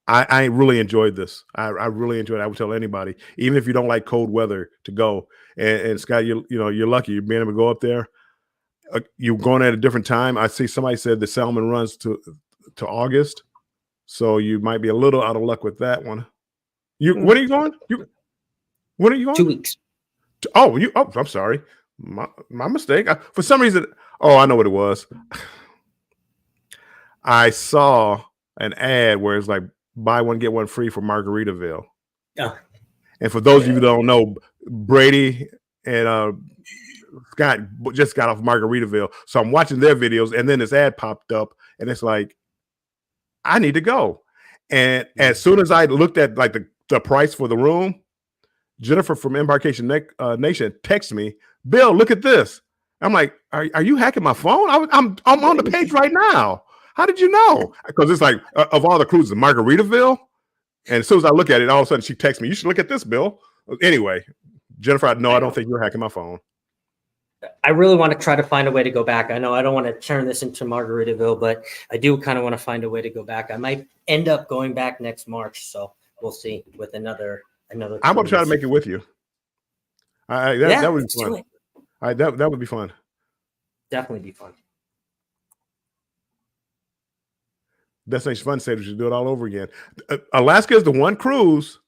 S1: I really enjoyed this. I really enjoyed it. I would tell anybody, even if you don't like cold weather, to go. And Scott, you're lucky you're being able to go up there. You're going at a different time. I see somebody said the salmon runs to August, so you might be a little out of luck with that one. When are you going? When are you going?
S2: 2 weeks.
S1: Oh, I'm sorry. My mistake. For some reason, I know what it was. I saw an ad where it's like buy one get one free for Margaritaville.
S2: Yeah.
S1: And for those of you who don't know, Brady and Scott just got off Margaritaville, so I'm watching their videos, and then this ad popped up, and it's like, I need to go. And as soon as I looked at like the price for the room, Jennifer from Embarkation Nation texted me, Bill, look at this. I'm like, are you hacking my phone? I'm on the page right now. How did you know? Because it's like of all the cruises, Margaritaville. And as soon as I look at it, all of a sudden she texts me, you should look at this, Bill. Anyway, Jennifer, I don't think you're hacking my phone.
S2: I really want to try to find a way to go back. I know I don't want to turn this into Margaritaville, but I do kind of want to find a way to go back. I might end up going back next March, so we'll see with another. I'm going to try
S1: to make it with you. That would be fun. That would be fun.
S2: Definitely be fun.
S1: Destination Fun said we should do it all over again. Alaska is the one cruise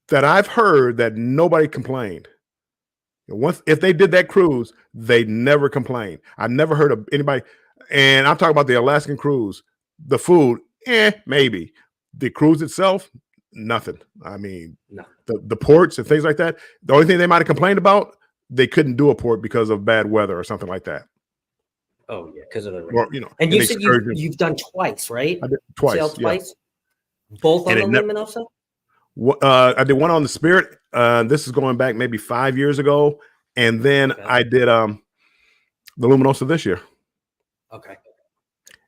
S1: that I've heard that nobody complained. If they did that cruise, they never complained. I've never heard of anybody, and I'm talking about the Alaskan cruise. The food, maybe. The cruise itself, nothing. I mean, no. The ports and things like that. The only thing they might have complained about, they couldn't do a port because of bad weather or something like that.
S2: Oh yeah, because of the rain.
S1: Or,
S2: and you said you've done twice, right?
S1: I did twice.
S2: Sailed twice. Yeah. Both on the Luminosa.
S1: I did one on the Spirit. This is going back maybe 5 years ago, and then I did the Luminosa this year.
S2: Okay.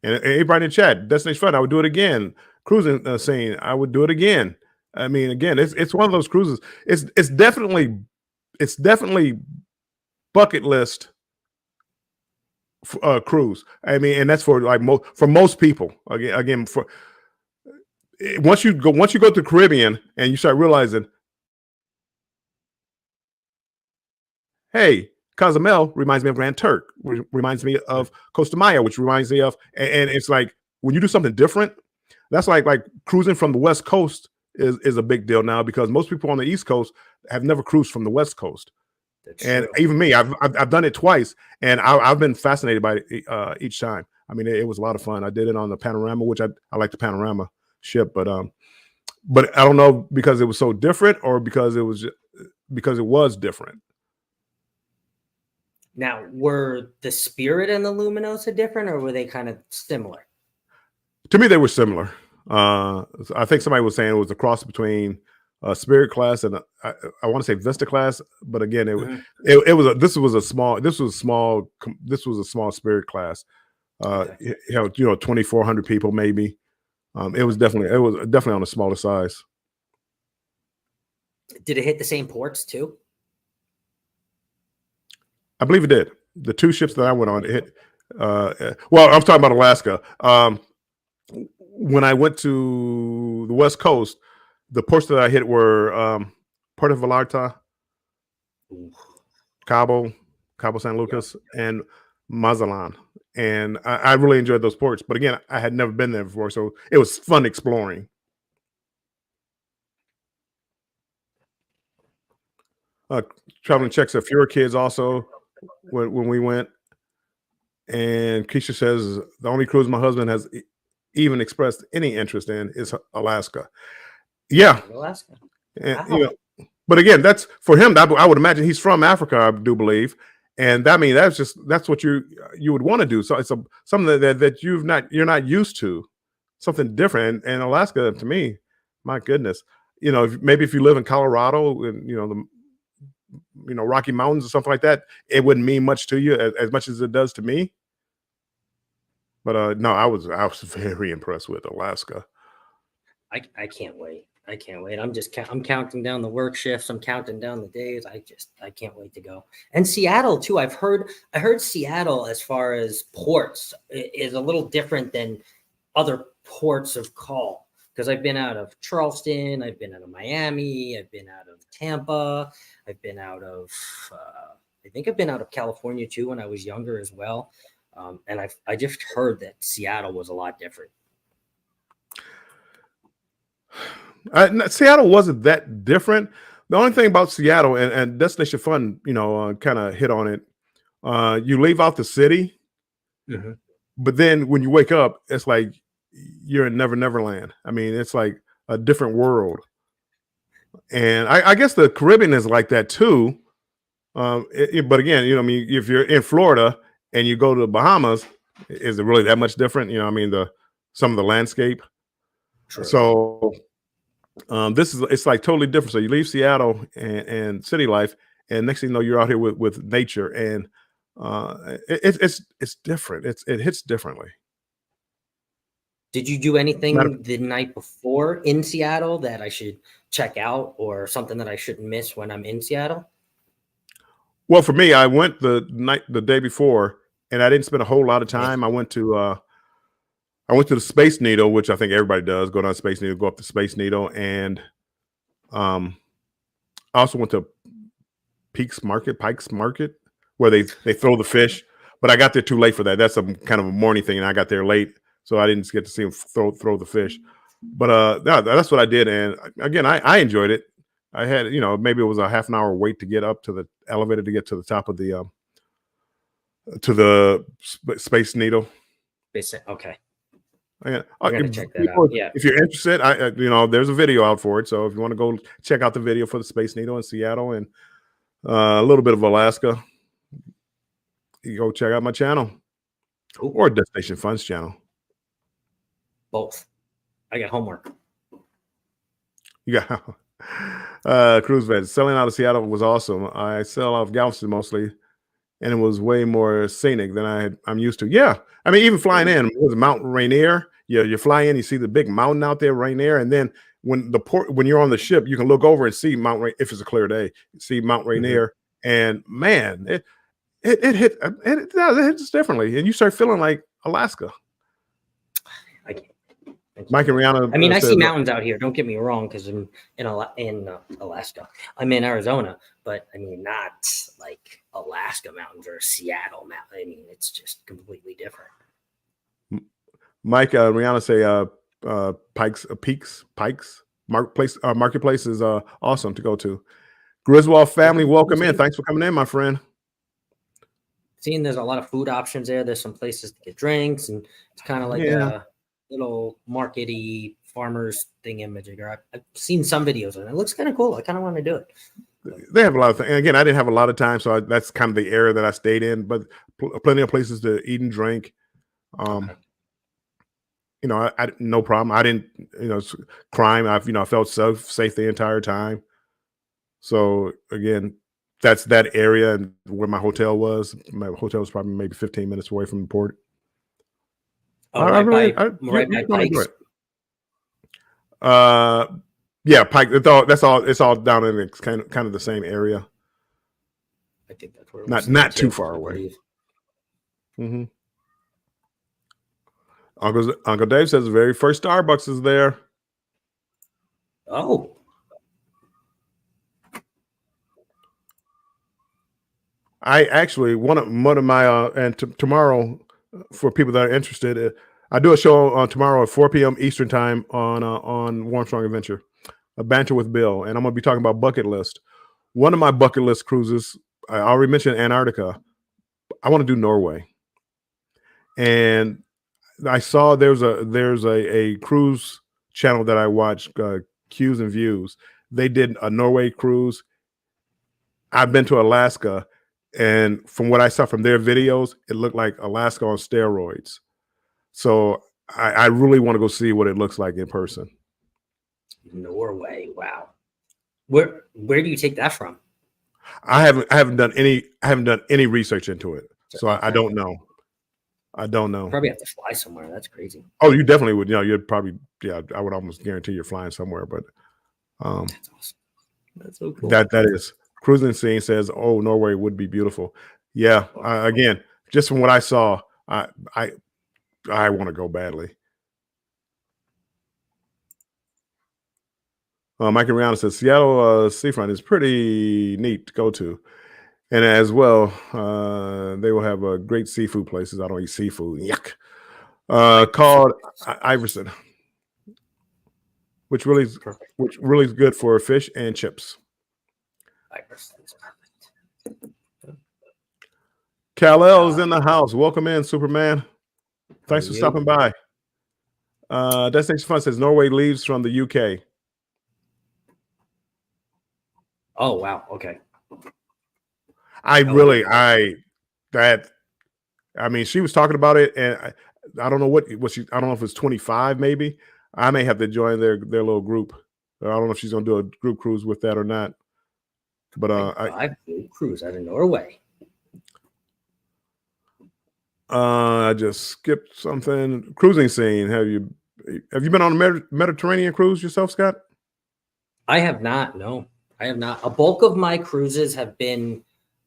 S1: And everybody in the chat, Destination Fun, I would do it again. Cruising scene, I would do it again. I mean, again, it's one of those cruises. It's definitely bucket list cruise. I mean, and that's for like most people. Again, for once you go to the Caribbean and you start realizing, hey, Cozumel reminds me of Grand Turk, which reminds me of Costa Maya, which reminds me of, and it's like when you do something different, that's like cruising from the West Coast is a big deal now, because most people on the East Coast have never cruised from the West Coast. That's and true. Even me, I've done it twice, and I've been fascinated by it each time. I mean, it was a lot of fun. I did it on the Panorama, which I like the Panorama ship, but I don't know, because it was so different or because it was different.
S2: Now, were the Spirit and the Luminosa different, or were they kind of similar?
S1: To me, they were similar. I think somebody was saying it was a cross between Spirit class and I want to say Vista class, but again, this was a small Spirit class. Okay. 2,400 people maybe. It was definitely on a smaller size.
S2: Did it hit the same ports too?
S1: I believe it did. The two ships that I went on, it hit. Well, I'm talking about Alaska. When I went to the West Coast, the ports that I hit were Puerto Vallarta, Cabo San Lucas, and Mazatlan. And I really enjoyed those ports. But again, I had never been there before, so it was fun exploring. Traveling checks a fewer kids also when we went. And Keisha says the only cruise my husband has even expressed any interest in is Alaska. Yeah,
S2: Alaska.
S1: And, wow. But again, that's for him. I would imagine he's from Africa, I do believe, and that's what you would want to do. So it's something that you're not used to, something different. And Alaska, to me, my goodness, maybe if you live in Colorado and the Rocky Mountains or something like that, it wouldn't mean much to you as much as it does to me. But no, I was very impressed with Alaska.
S2: I can't wait. I can't wait. I'm counting down the work shifts. I'm counting down the days. I can't wait to go. And Seattle too. I heard Seattle, as far as ports, is a little different than other ports of call, because I've been out of Charleston, I've been out of Miami, I've been out of Tampa, I've been out of I think I've been out of California too when I was younger as well. And I just heard that Seattle was a lot different.
S1: Seattle wasn't that different. The only thing about Seattle, and Destination Fun, kind of hit on it. You leave out the city, but then when you wake up, it's like you're in Never Land. I mean, it's like a different world. And I guess the Caribbean is like that too. But again, I mean, if you're in Florida and you go to the Bahamas, is it really that much different? I mean, some of the landscape.
S2: True.
S1: So it's like totally different. So you leave Seattle and city life, and next thing you know, you're out here with nature, and it's different. It hits differently.
S2: Did you do anything the night before in Seattle that I should check out, or something that I shouldn't miss when I'm in Seattle?
S1: Well, for me, I went the day before, and I didn't spend a whole lot of time. I went to the Space Needle, which I think everybody does. Go down Space Needle, go up to Space Needle, and I also went to Pikes Market, where they throw the fish. But I got there too late for that. That's some kind of a morning thing, and I got there late, so I didn't get to see them throw the fish. But that's what I did, and again, I enjoyed it. I had, maybe it was a half an hour wait to get up to the elevator to get to the top of the Space Needle.
S2: Okay.
S1: I'm
S2: gonna check that out. Yeah.
S1: If you're interested, there's a video out for it. So if you want to go check out the video for the Space Needle in Seattle and a little bit of Alaska, you go check out my channel. Ooh. Or Destination Fun's channel.
S2: Both. I got homework.
S1: You got Cruise Vets. Selling out of Seattle was awesome. I sell out of Galveston mostly, and it was way more scenic than I'm used to. Yeah, I mean, even flying in, it was Mount Rainier. You fly in, you see the big mountain out there, Rainier, and then when you're on the ship, you can look over and see Mount Rainier if it's a clear day. See Mount Rainier, and man, it hits differently, and you start feeling like Alaska. Mike and Rihanna.
S2: I mean, I see mountains out here. Don't get me wrong, because I'm in Alaska. I'm in Arizona, but I mean, not like Alaska mountains or Seattle mountains. I mean, it's just completely different.
S1: Mike, Rihanna say Pikes Marketplace is awesome to go to. Griswold family, welcome in. Thanks for coming in, my friend.
S2: Seeing there's a lot of food options there. There's some places to get drinks, and it's kind of like a little markety farmers thingamajigger. I've seen some videos and it looks kind of cool. I kind of want to do it.
S1: They have a lot of things. And again, I didn't have a lot of time, so that's kind of the area that I stayed in. But plenty of places to eat and drink. I no problem. I didn't, crime. I felt safe the entire time. So again, that's that area and where my hotel was. My hotel was probably maybe 15 minutes away from the port.
S2: Oh, right by Pikes.
S1: Yeah, Pike. It's all down in kind of the same area.
S2: I think that's where
S1: not too far away. Mm-hmm. Uncle Dave says the very first Starbucks is there.
S2: Oh.
S1: I actually one of my tomorrow, for people that are interested, I do a show on tomorrow at 4 p.m. Eastern time on Warm Strong Adventure, a banter with Bill, and I'm going to be talking about bucket list. One of my bucket list cruises, I already mentioned Antarctica. I want to do Norway, and I saw there's a cruise channel that I watch, Cues and Views. They did a Norway cruise. I've been to Alaska, and from what I saw from their videos, it looked like Alaska on steroids. So I really want to go see what it looks like in person.
S2: Norway, wow. Where do you take that from?
S1: I haven't done any research into it, so I don't know. I don't know.
S2: Probably have to fly somewhere. That's crazy.
S1: Oh, you definitely would. You'd probably, I would almost guarantee you're flying somewhere. But
S2: That's awesome. That's so cool.
S1: That is cruising scene says, "Oh, Norway would be beautiful." Yeah. Again, just from what I saw, I want to go badly. Mike and Rihanna says Seattle seafront is pretty neat to go to, and as well, they will have great seafood places. I don't eat seafood. Yuck. Called Iverson, which really is good for fish and chips.
S2: Iverson's perfect.
S1: Kal-El is in the house. Welcome in, Superman. Thanks for stopping by. Destination Fun says Norway leaves from the UK.
S2: Oh wow. Okay.
S1: I mean, she was talking about it, and I don't know what she. I don't know if it's 25, maybe. I may have to join their little group. I don't know if she's gonna do a group cruise with that or not. But
S2: I cruise out of Norway.
S1: I just skipped something. Cruising scene. Have you been on a Mediterranean cruise yourself, Scott?
S2: I have not. No, I have not. A bulk of my cruises have been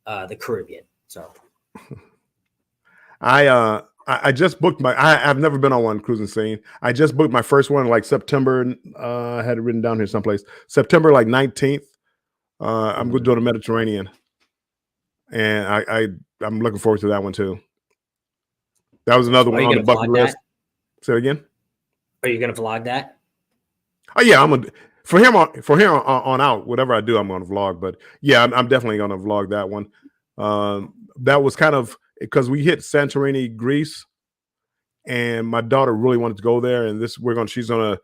S2: the Caribbean. So
S1: I just booked I've never been on one cruising scene. I just booked my first one like September. I had it written down here someplace. September like 19th. I'm going to do the Mediterranean, and I'm looking forward to that one too. That was another one on the bucket list. Say it again.
S2: Are you going to vlog that?
S1: Oh yeah, for him on out. Whatever I do, I'm going to vlog. But yeah, I'm definitely going to vlog that one. That was kind of because we hit Santorini, Greece, and my daughter really wanted to go there. And she's gonna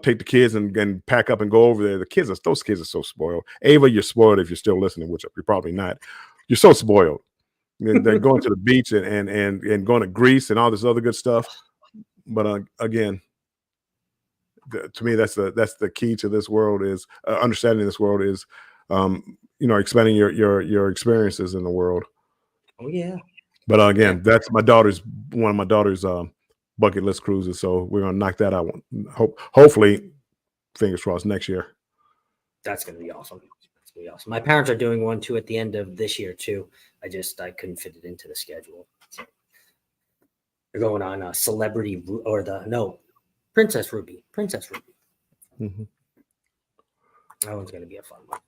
S1: take the kids and pack up and go over there. Those kids are so spoiled. Ava, you're spoiled if you're still listening, which you're probably not. You're so spoiled. They're going to the beach and going to Greece and all this other good stuff. But again, to me, that's the key to this world is understanding this world is, expanding your experiences in the world.
S2: Oh yeah.
S1: But again, that's one of my daughter's bucket list cruises. So we're gonna knock that out. Hopefully, fingers crossed next year.
S2: That's gonna be awesome. That's gonna be awesome. My parents are doing one too at the end of this year too. I couldn't fit it into the schedule. So they're going on a Celebrity Princess Ruby.
S1: Mm-hmm.
S2: That one's gonna be a fun one.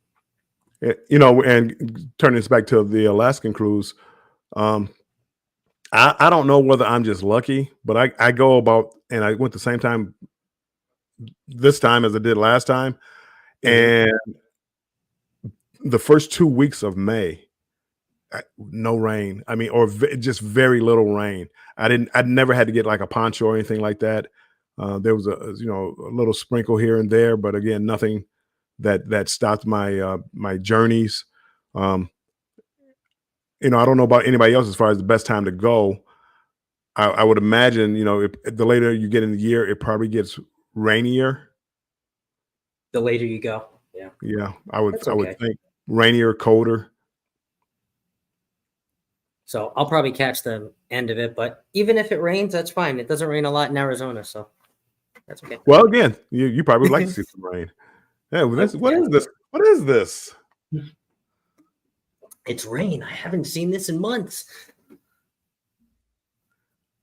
S1: And turning this back to the Alaskan cruise, I don't know whether I'm just lucky, but I go about, and I went the same time this time as I did last time, and the first 2 weeks of May, no rain. I mean, or just very little rain. I never had to get like a poncho or anything like that. There was a little sprinkle here and there, but again, nothing that stopped my journeys. I don't know about anybody else as far as the best time to go. I would imagine, the later you get in the year, it probably gets rainier.
S2: The later you go,
S1: yeah, I would think rainier, colder.
S2: So I'll probably catch the end of it, but even if it rains, that's fine. It doesn't rain a lot in Arizona, so that's okay.
S1: Well, again, you probably would like to see some rain. Yeah, what is this? What is this?
S2: It's rain. I haven't seen this in months.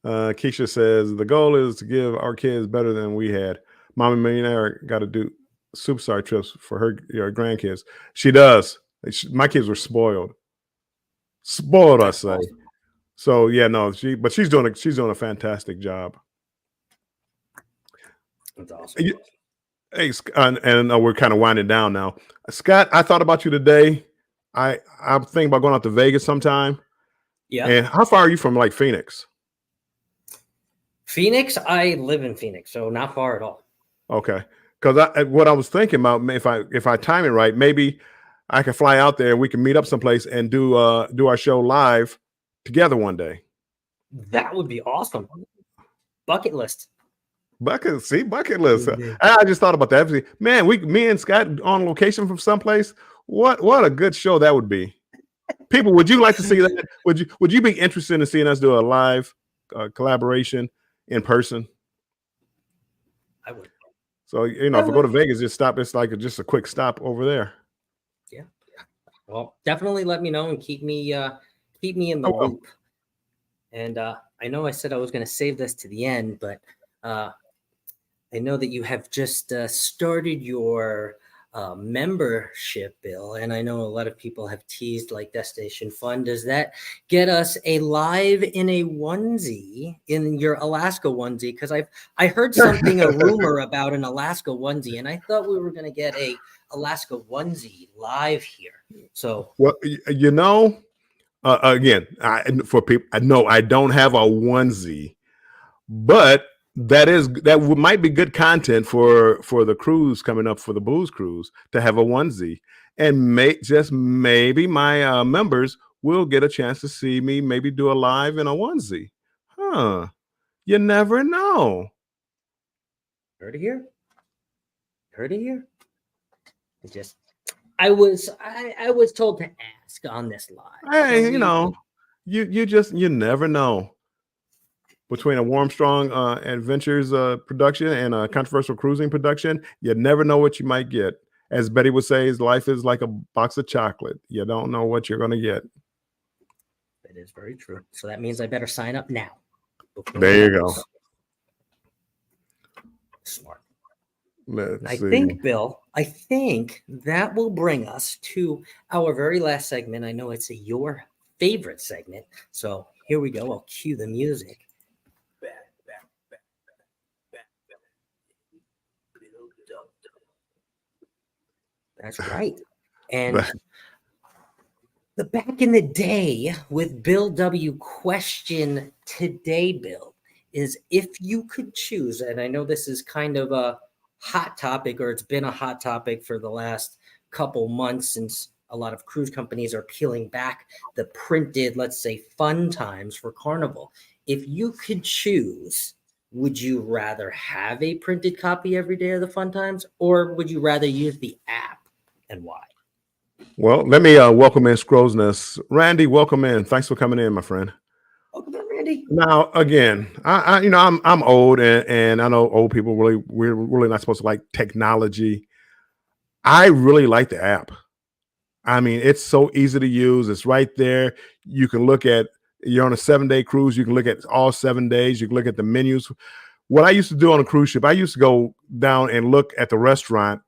S1: Keisha says the goal is to give our kids better than we had. Mama Millionaire got to do superstar trips for her grandkids. She does. My kids were spoiled. I say. Awesome. So yeah, no, she's doing a fantastic job.
S2: That's awesome.
S1: Hey, and we're kind of winding down now. Scott, I thought about you today. I'm thinking about going out to Vegas sometime.
S2: Yeah.
S1: And how far are you from like Phoenix?
S2: Phoenix, I live in Phoenix, so not far at all.
S1: Okay, because what I was thinking about, if I time it right, maybe I can fly out there and we can meet up someplace and do our show live together one day.
S2: That would be awesome. Bucket list.
S1: Bucket list. Mm-hmm. I just thought about that. Man, me and Scott on location from someplace. What a good show that would be. People, would you like to see that? Would you be interested in seeing us do a live collaboration in person?
S2: I would.
S1: So, if I go to Vegas, just stop. It's like just a quick stop over there.
S2: Yeah. Well, definitely let me know and keep me in the loop. And I know I said I was going to save this to the end, but I know that you have just started your membership, Bill, and I know a lot of people have teased like Destination Fun. Does that get us a live in a onesie, in your Alaska onesie? Because I heard something, a rumor about an Alaska onesie, and I thought we were going to get a Alaska onesie live here. So,
S1: well, again, for people, I know I don't have a onesie, but that might be good content for the cruise coming up, for the booze cruise, to have a onesie, and maybe my members will get a chance to see me maybe do a live in a onesie. You never know.
S2: heard it here. Heard it here. I was told to ask on this live.
S1: Hey,
S2: So
S1: you never know. Between a Warm Strong Adventures production and a Controversial Cruising production, you never know what you might get. As Betty would say, life is like a box of chocolate. You don't know what you're going to get.
S2: That is very true. So that means I better sign up now.
S1: There you go.
S2: Smart.
S1: Let's see.
S2: Think, Bill, I think that will bring us to our very last segment. I know it's your favorite segment. So here we go. I'll cue the music. That's right. And the back in the day with Bill W. question today, Bill, is if you could choose, and I know this is kind of a hot topic, or it's been a hot topic for the last couple months, since a lot of cruise companies are peeling back the printed, let's say, fun times for Carnival. If you could choose, would you rather have a printed copy every day of the fun times, or would you rather use the app, and why?
S1: Well, let me welcome in Scrosness. Randy, welcome in. Thanks for coming in, my friend.
S2: Welcome in, Randy.
S1: Now, again, I'm old, and I know old people we're really not supposed to like technology. I really like the app. I mean, it's so easy to use. It's right there. You can look at, you're on a 7-day cruise. You can look at all 7 days. You can look at the menus. What I used to do on a cruise ship, I used to go down and look at the restaurant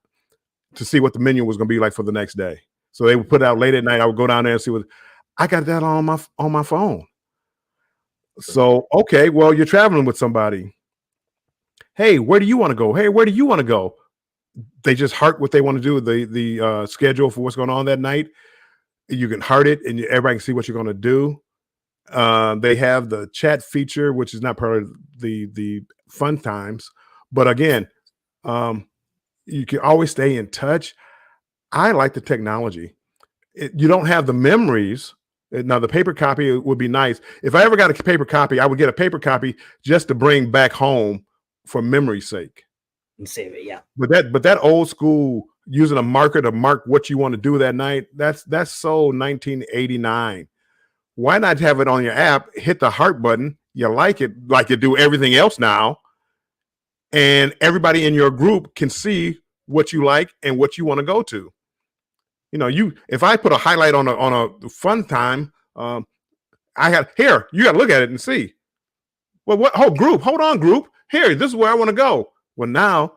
S1: to see what the menu was going to be like for the next day. So they would put it out late at night. I would go down there and see what I got that on my phone. So, okay, well, you're traveling with somebody. Hey, where do you want to go? Hey, where do you want to go? They just heart what they want to do, the schedule for what's going on that night. You can heart it, and everybody can see what you're going to do. They have the chat feature, which is not part of the fun times, but again, you can always stay in touch. I like the technology. You don't have the memories. Now, the paper copy would be nice. If I ever got a paper copy, I would get a paper copy just to bring back home for memory's sake.
S2: And save it, yeah.
S1: But that old school, using a marker to mark what you want to do that night, that's so 1989. Why not have it on your app? Hit the heart button. You like it like you do everything else now, and everybody in your group can see what you like and what you want to go to. If I put a highlight on a fun time, you got to look at it and see. Well, what whole group? Hold on, group. Here, this is where I want to go. Well, now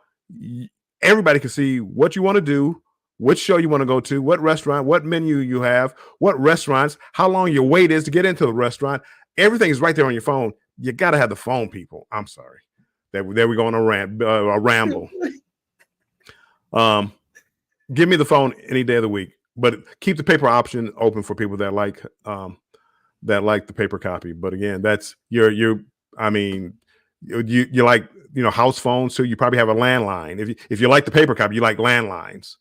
S1: everybody can see what you want to do, which show you want to go to, what restaurant, what menu you have, what restaurants, how long your wait is to get into the restaurant. Everything is right there on your phone. You got to have the phone, people. I'm sorry. There we go on a ramble. Give me the phone any day of the week, but keep the paper option open for people that like the paper copy. But again, that's you like, house phones, so you probably have a landline. If you like the paper copy, you like landlines.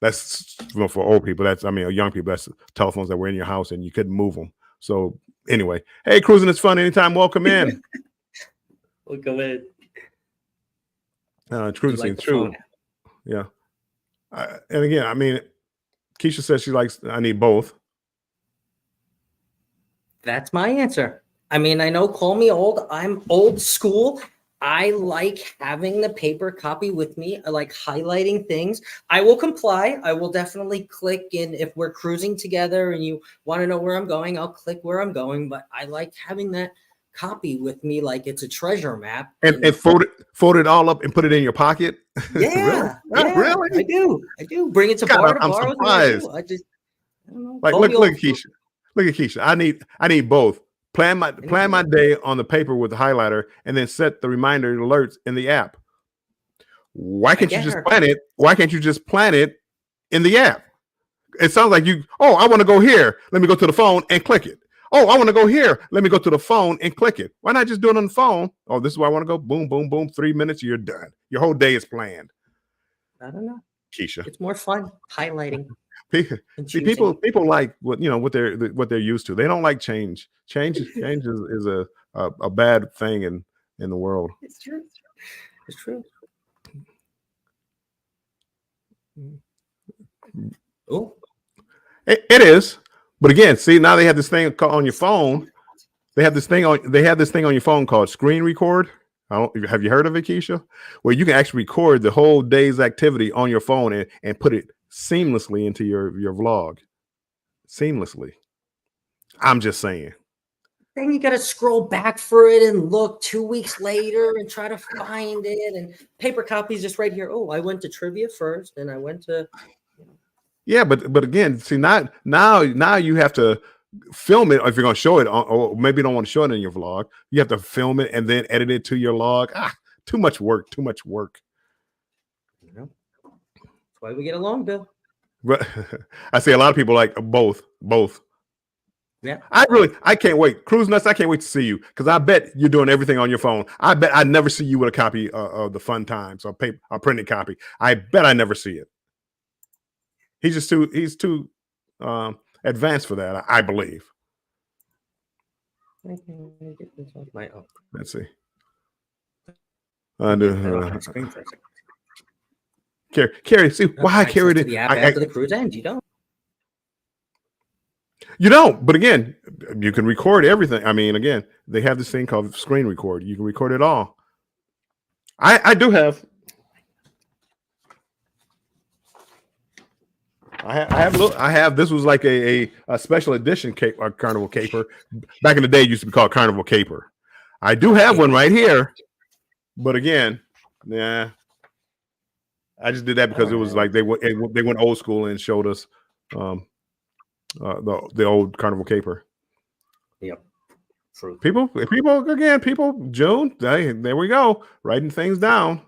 S1: That's for old people. Young people, that's telephones that were in your house and you couldn't move them. So anyway, hey, cruising is fun anytime. Welcome in.
S2: Welcome in.
S1: Cruising is true. Yeah. And again, Keisha says I need both.
S2: That's my answer. I know, call me old. I'm old school. I like having the paper copy with me. I like highlighting things. I will comply. I will definitely click in if we're cruising together and you want to know where I'm going, I'll click where I'm going. But I like having that copy with me like it's a treasure map.
S1: And fold it all up and put it in your pocket. Really?
S2: Yeah,
S1: Oh,
S2: yeah,
S1: really?
S2: I do. I do. Bring it to
S1: God,
S2: bar to
S1: I'm
S2: bar with me. I
S1: surprised.
S2: do. I don't know.
S1: Like,
S2: Call me
S1: look
S2: old
S1: at Keisha. Look at Keisha. I need both. Plan my day on the paper with the highlighter, and then set the reminder alerts in the app. Why
S2: I
S1: can't you
S2: get
S1: just
S2: her.
S1: plan it? Why can't you just plan it in the app? It sounds like you. Oh, I want to go here. Let me go to the phone and click it. Oh, I want to go here. Let me go to the phone and click it. Why not just do it on the phone? Oh, this is where I want to go. Boom, boom, boom. 3 minutes, you're done. Your whole day is planned.
S2: I don't know.
S1: Keisha.
S2: It's more fun highlighting and
S1: See,
S2: choosing.
S1: people like what they're used to. They don't like change. Change is a bad thing in the world.
S2: It's true. It's true. Oh,
S1: It is, but again, see, now they have this thing on your phone. They have this thing on your phone called screen record. Have you heard of it, Keisha? Where you can actually record the whole day's activity on your phone and put it seamlessly into your vlog. Seamlessly. I'm just saying.
S2: then you got to scroll back for it and look 2 weeks later and try to find it. And paper copies just right here. Oh, I went to trivia first, and I went to.
S1: Yeah, but again, see, now you have to film it if you're going to show it, or maybe you don't want to show it in your vlog. You have to film it and then edit it to your log. Too much work. Too much work.
S2: That's why we get along, Bill.
S1: But I see a lot of people like both.
S2: Yeah.
S1: I can't wait. Cruise Nuts, I can't wait to see you, because I bet you're doing everything on your phone. I bet I never see you with a copy of the Fun Times or paper, a printed copy. I bet I never see it. He's too advanced for that, I believe. Let's see. Carrie, see why I carried it.
S2: After the cruise ends, you don't.
S1: You don't, but again, you can record everything. I mean, again, they have this thing called screen record. You can record it all. I do have. I have. This was like a special edition Carnival Caper. Back in the day, it used to be called Carnival Caper. I do have one right here, but again, yeah, I just did that because it was like they went old school and showed us the old Carnival Caper.
S2: Yep. True.
S1: People, June. There we go, writing things down.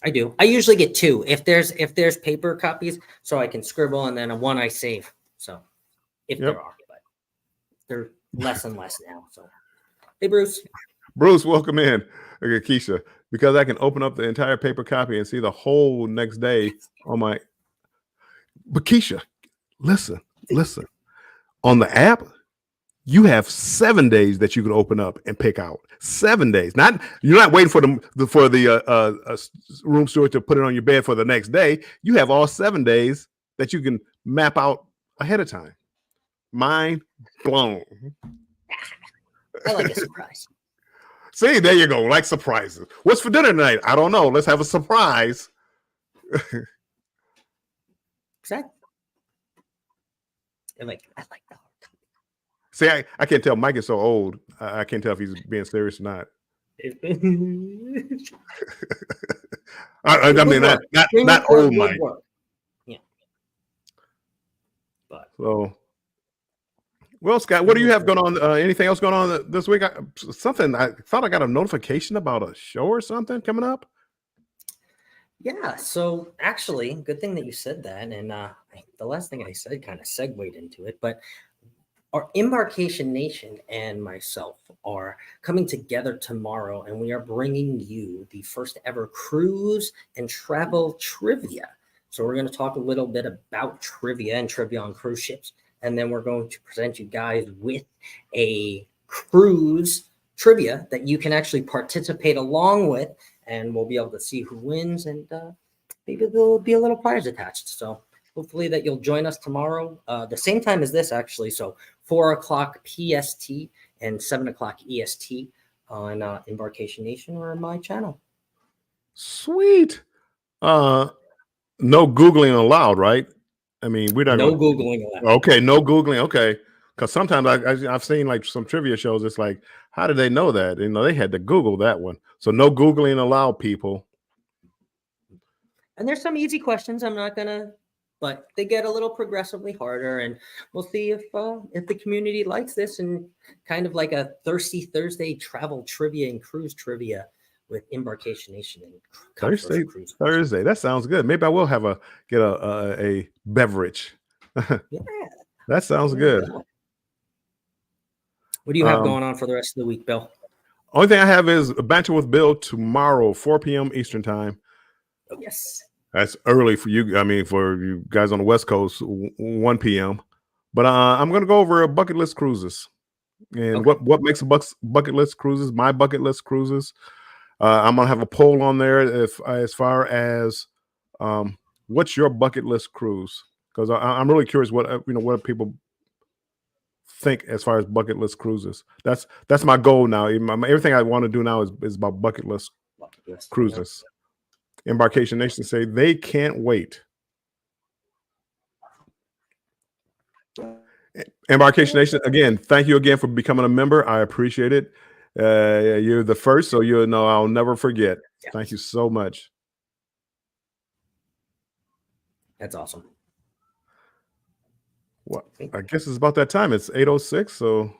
S2: I do. I usually get 2 if there's paper copies, so I can scribble, and then one I save. So if there are, but they're less and less now. So hey, Bruce.
S1: Bruce, welcome in. Okay, Keisha, because I can open up the entire paper copy and see the whole next day on my. But Keisha, listen. On the app, you have 7 days that you can open up and pick out. 7 days. You're not waiting for the room steward to put it on your bed for the next day. You have all 7 days that you can map out ahead of time. Mind blown.
S2: I like a surprise.
S1: See, there you go. Like surprises. What's for dinner tonight? I don't know. Let's have a surprise.
S2: Exactly. I like that.
S1: See, I can't tell. Mike is so old. I can't tell if he's being serious or not. I mean, not old Mike.
S2: Yeah. But
S1: so, well, Scott, what do you have going on? Anything else going on this week? I thought I got a notification about a show or something coming up.
S2: Yeah. So actually, good thing that you said that. And the last thing I said kind of segued into it, but our Embarkation Nation and myself are coming together tomorrow, and we are bringing you the first ever cruise and travel trivia. So we're going to talk a little bit about trivia and trivia on cruise ships, and then we're going to present you guys with a cruise trivia that you can actually participate along with, and we'll be able to see who wins, and maybe there'll be a little prize attached. So hopefully that you'll join us tomorrow, the same time as this, actually. So 4 o'clock PST, and 7 o'clock EST on Embarkation Nation or my channel.
S1: Sweet. No Googling allowed, right? I mean, we're not
S2: No
S1: going
S2: Googling allowed.
S1: Okay, no Googling. Okay. Because sometimes I've seen like some trivia shows. It's like, how did they know that? You know, they had to Google that one. So no Googling allowed, people.
S2: And there's some easy questions. I'm not gonna, but they get a little progressively harder, and we'll see if the community likes this, and kind of like a Thirsty Thursday travel trivia and cruise trivia with Embarkation Nation and
S1: Thursday.
S2: cruise.
S1: Thursday. That sounds good. Maybe I will have get a beverage.
S2: Yeah,
S1: That sounds good.
S2: What do you have going on for the rest of the week, Bill?
S1: Only thing I have is a Banter with Bill tomorrow, 4 p.m. Eastern time.
S2: Oh, yes.
S1: That's early for you. I mean, for you guys on the West Coast, 1 p.m. But I'm going to go over bucket list cruises and what makes a bucket list cruises, my bucket list cruises. I'm going to have a poll on there as far as what's your bucket list cruise? Because I'm really curious what people think as far as bucket list cruises. That's my goal now. Everything I want to do now is about bucket list cruises. Yeah. Embarkation Nation say they can't wait. Embarkation Nation, again, thank you again for becoming a member. I appreciate it. You're the first, so you'll know I'll never forget. Yes. Thank you so much.
S2: That's awesome.
S1: Well, I guess it's about that time. It's 8:06, so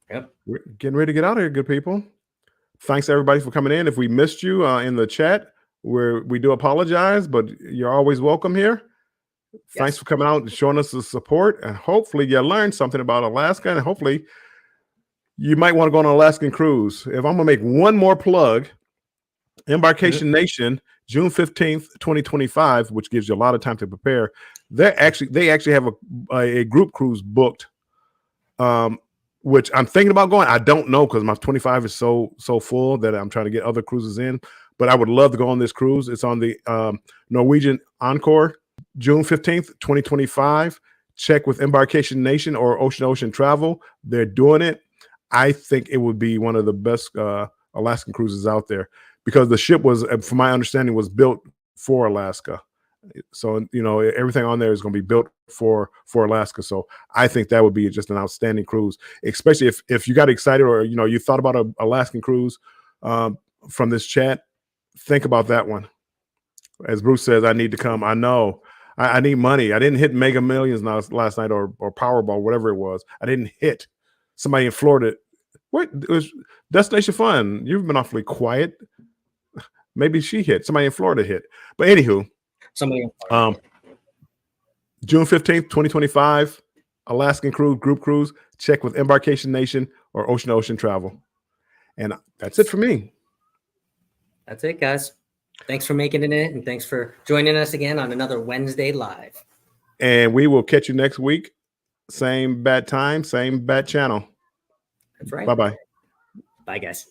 S2: yep.
S1: We're getting ready to get out of here, good people. Thanks everybody for coming in. If we missed you in the chat, we do apologize, but you're always welcome here. Yes. Thanks for coming out and showing us the support, and hopefully you learned something about Alaska, and hopefully you might want to go on an Alaskan cruise. If I'm gonna make one more plug, Embarkation Nation, June 15th, 2025, which gives you a lot of time to prepare. They actually have a group cruise booked, which I'm thinking about going. I don't know because my 25 is so full that I'm trying to get other cruises in. But I would love to go on this cruise. It's on the Norwegian Encore, June 15th, 2025. Check with Embarkation Nation or Ocean Travel. They're doing it. I think it would be one of the best Alaskan cruises out there because the ship was, from my understanding, was built for Alaska. So, everything on there is going to be built for Alaska. So I think that would be just an outstanding cruise, especially if you got excited or, you thought about an Alaskan cruise from this chat. Think about that one. As Bruce says, I need to come. I know I need money. I didn't hit Mega Millions last night or Powerball, whatever it was. I didn't hit somebody in Florida. What? It was Destination Fun. You've been awfully quiet. Maybe she hit. Somebody in Florida hit. But anywho,
S2: somebody
S1: June 15th, 2025, Alaskan cruise, group cruise. Check with Embarkation Nation or Ocean Travel. And that's it for me.
S2: That's it, guys. Thanks for making it in, and thanks for joining us again on another Wednesday Live.
S1: And we will catch you next week. Same bad time, same bad channel.
S2: That's right.
S1: Bye-bye.
S2: Bye, guys.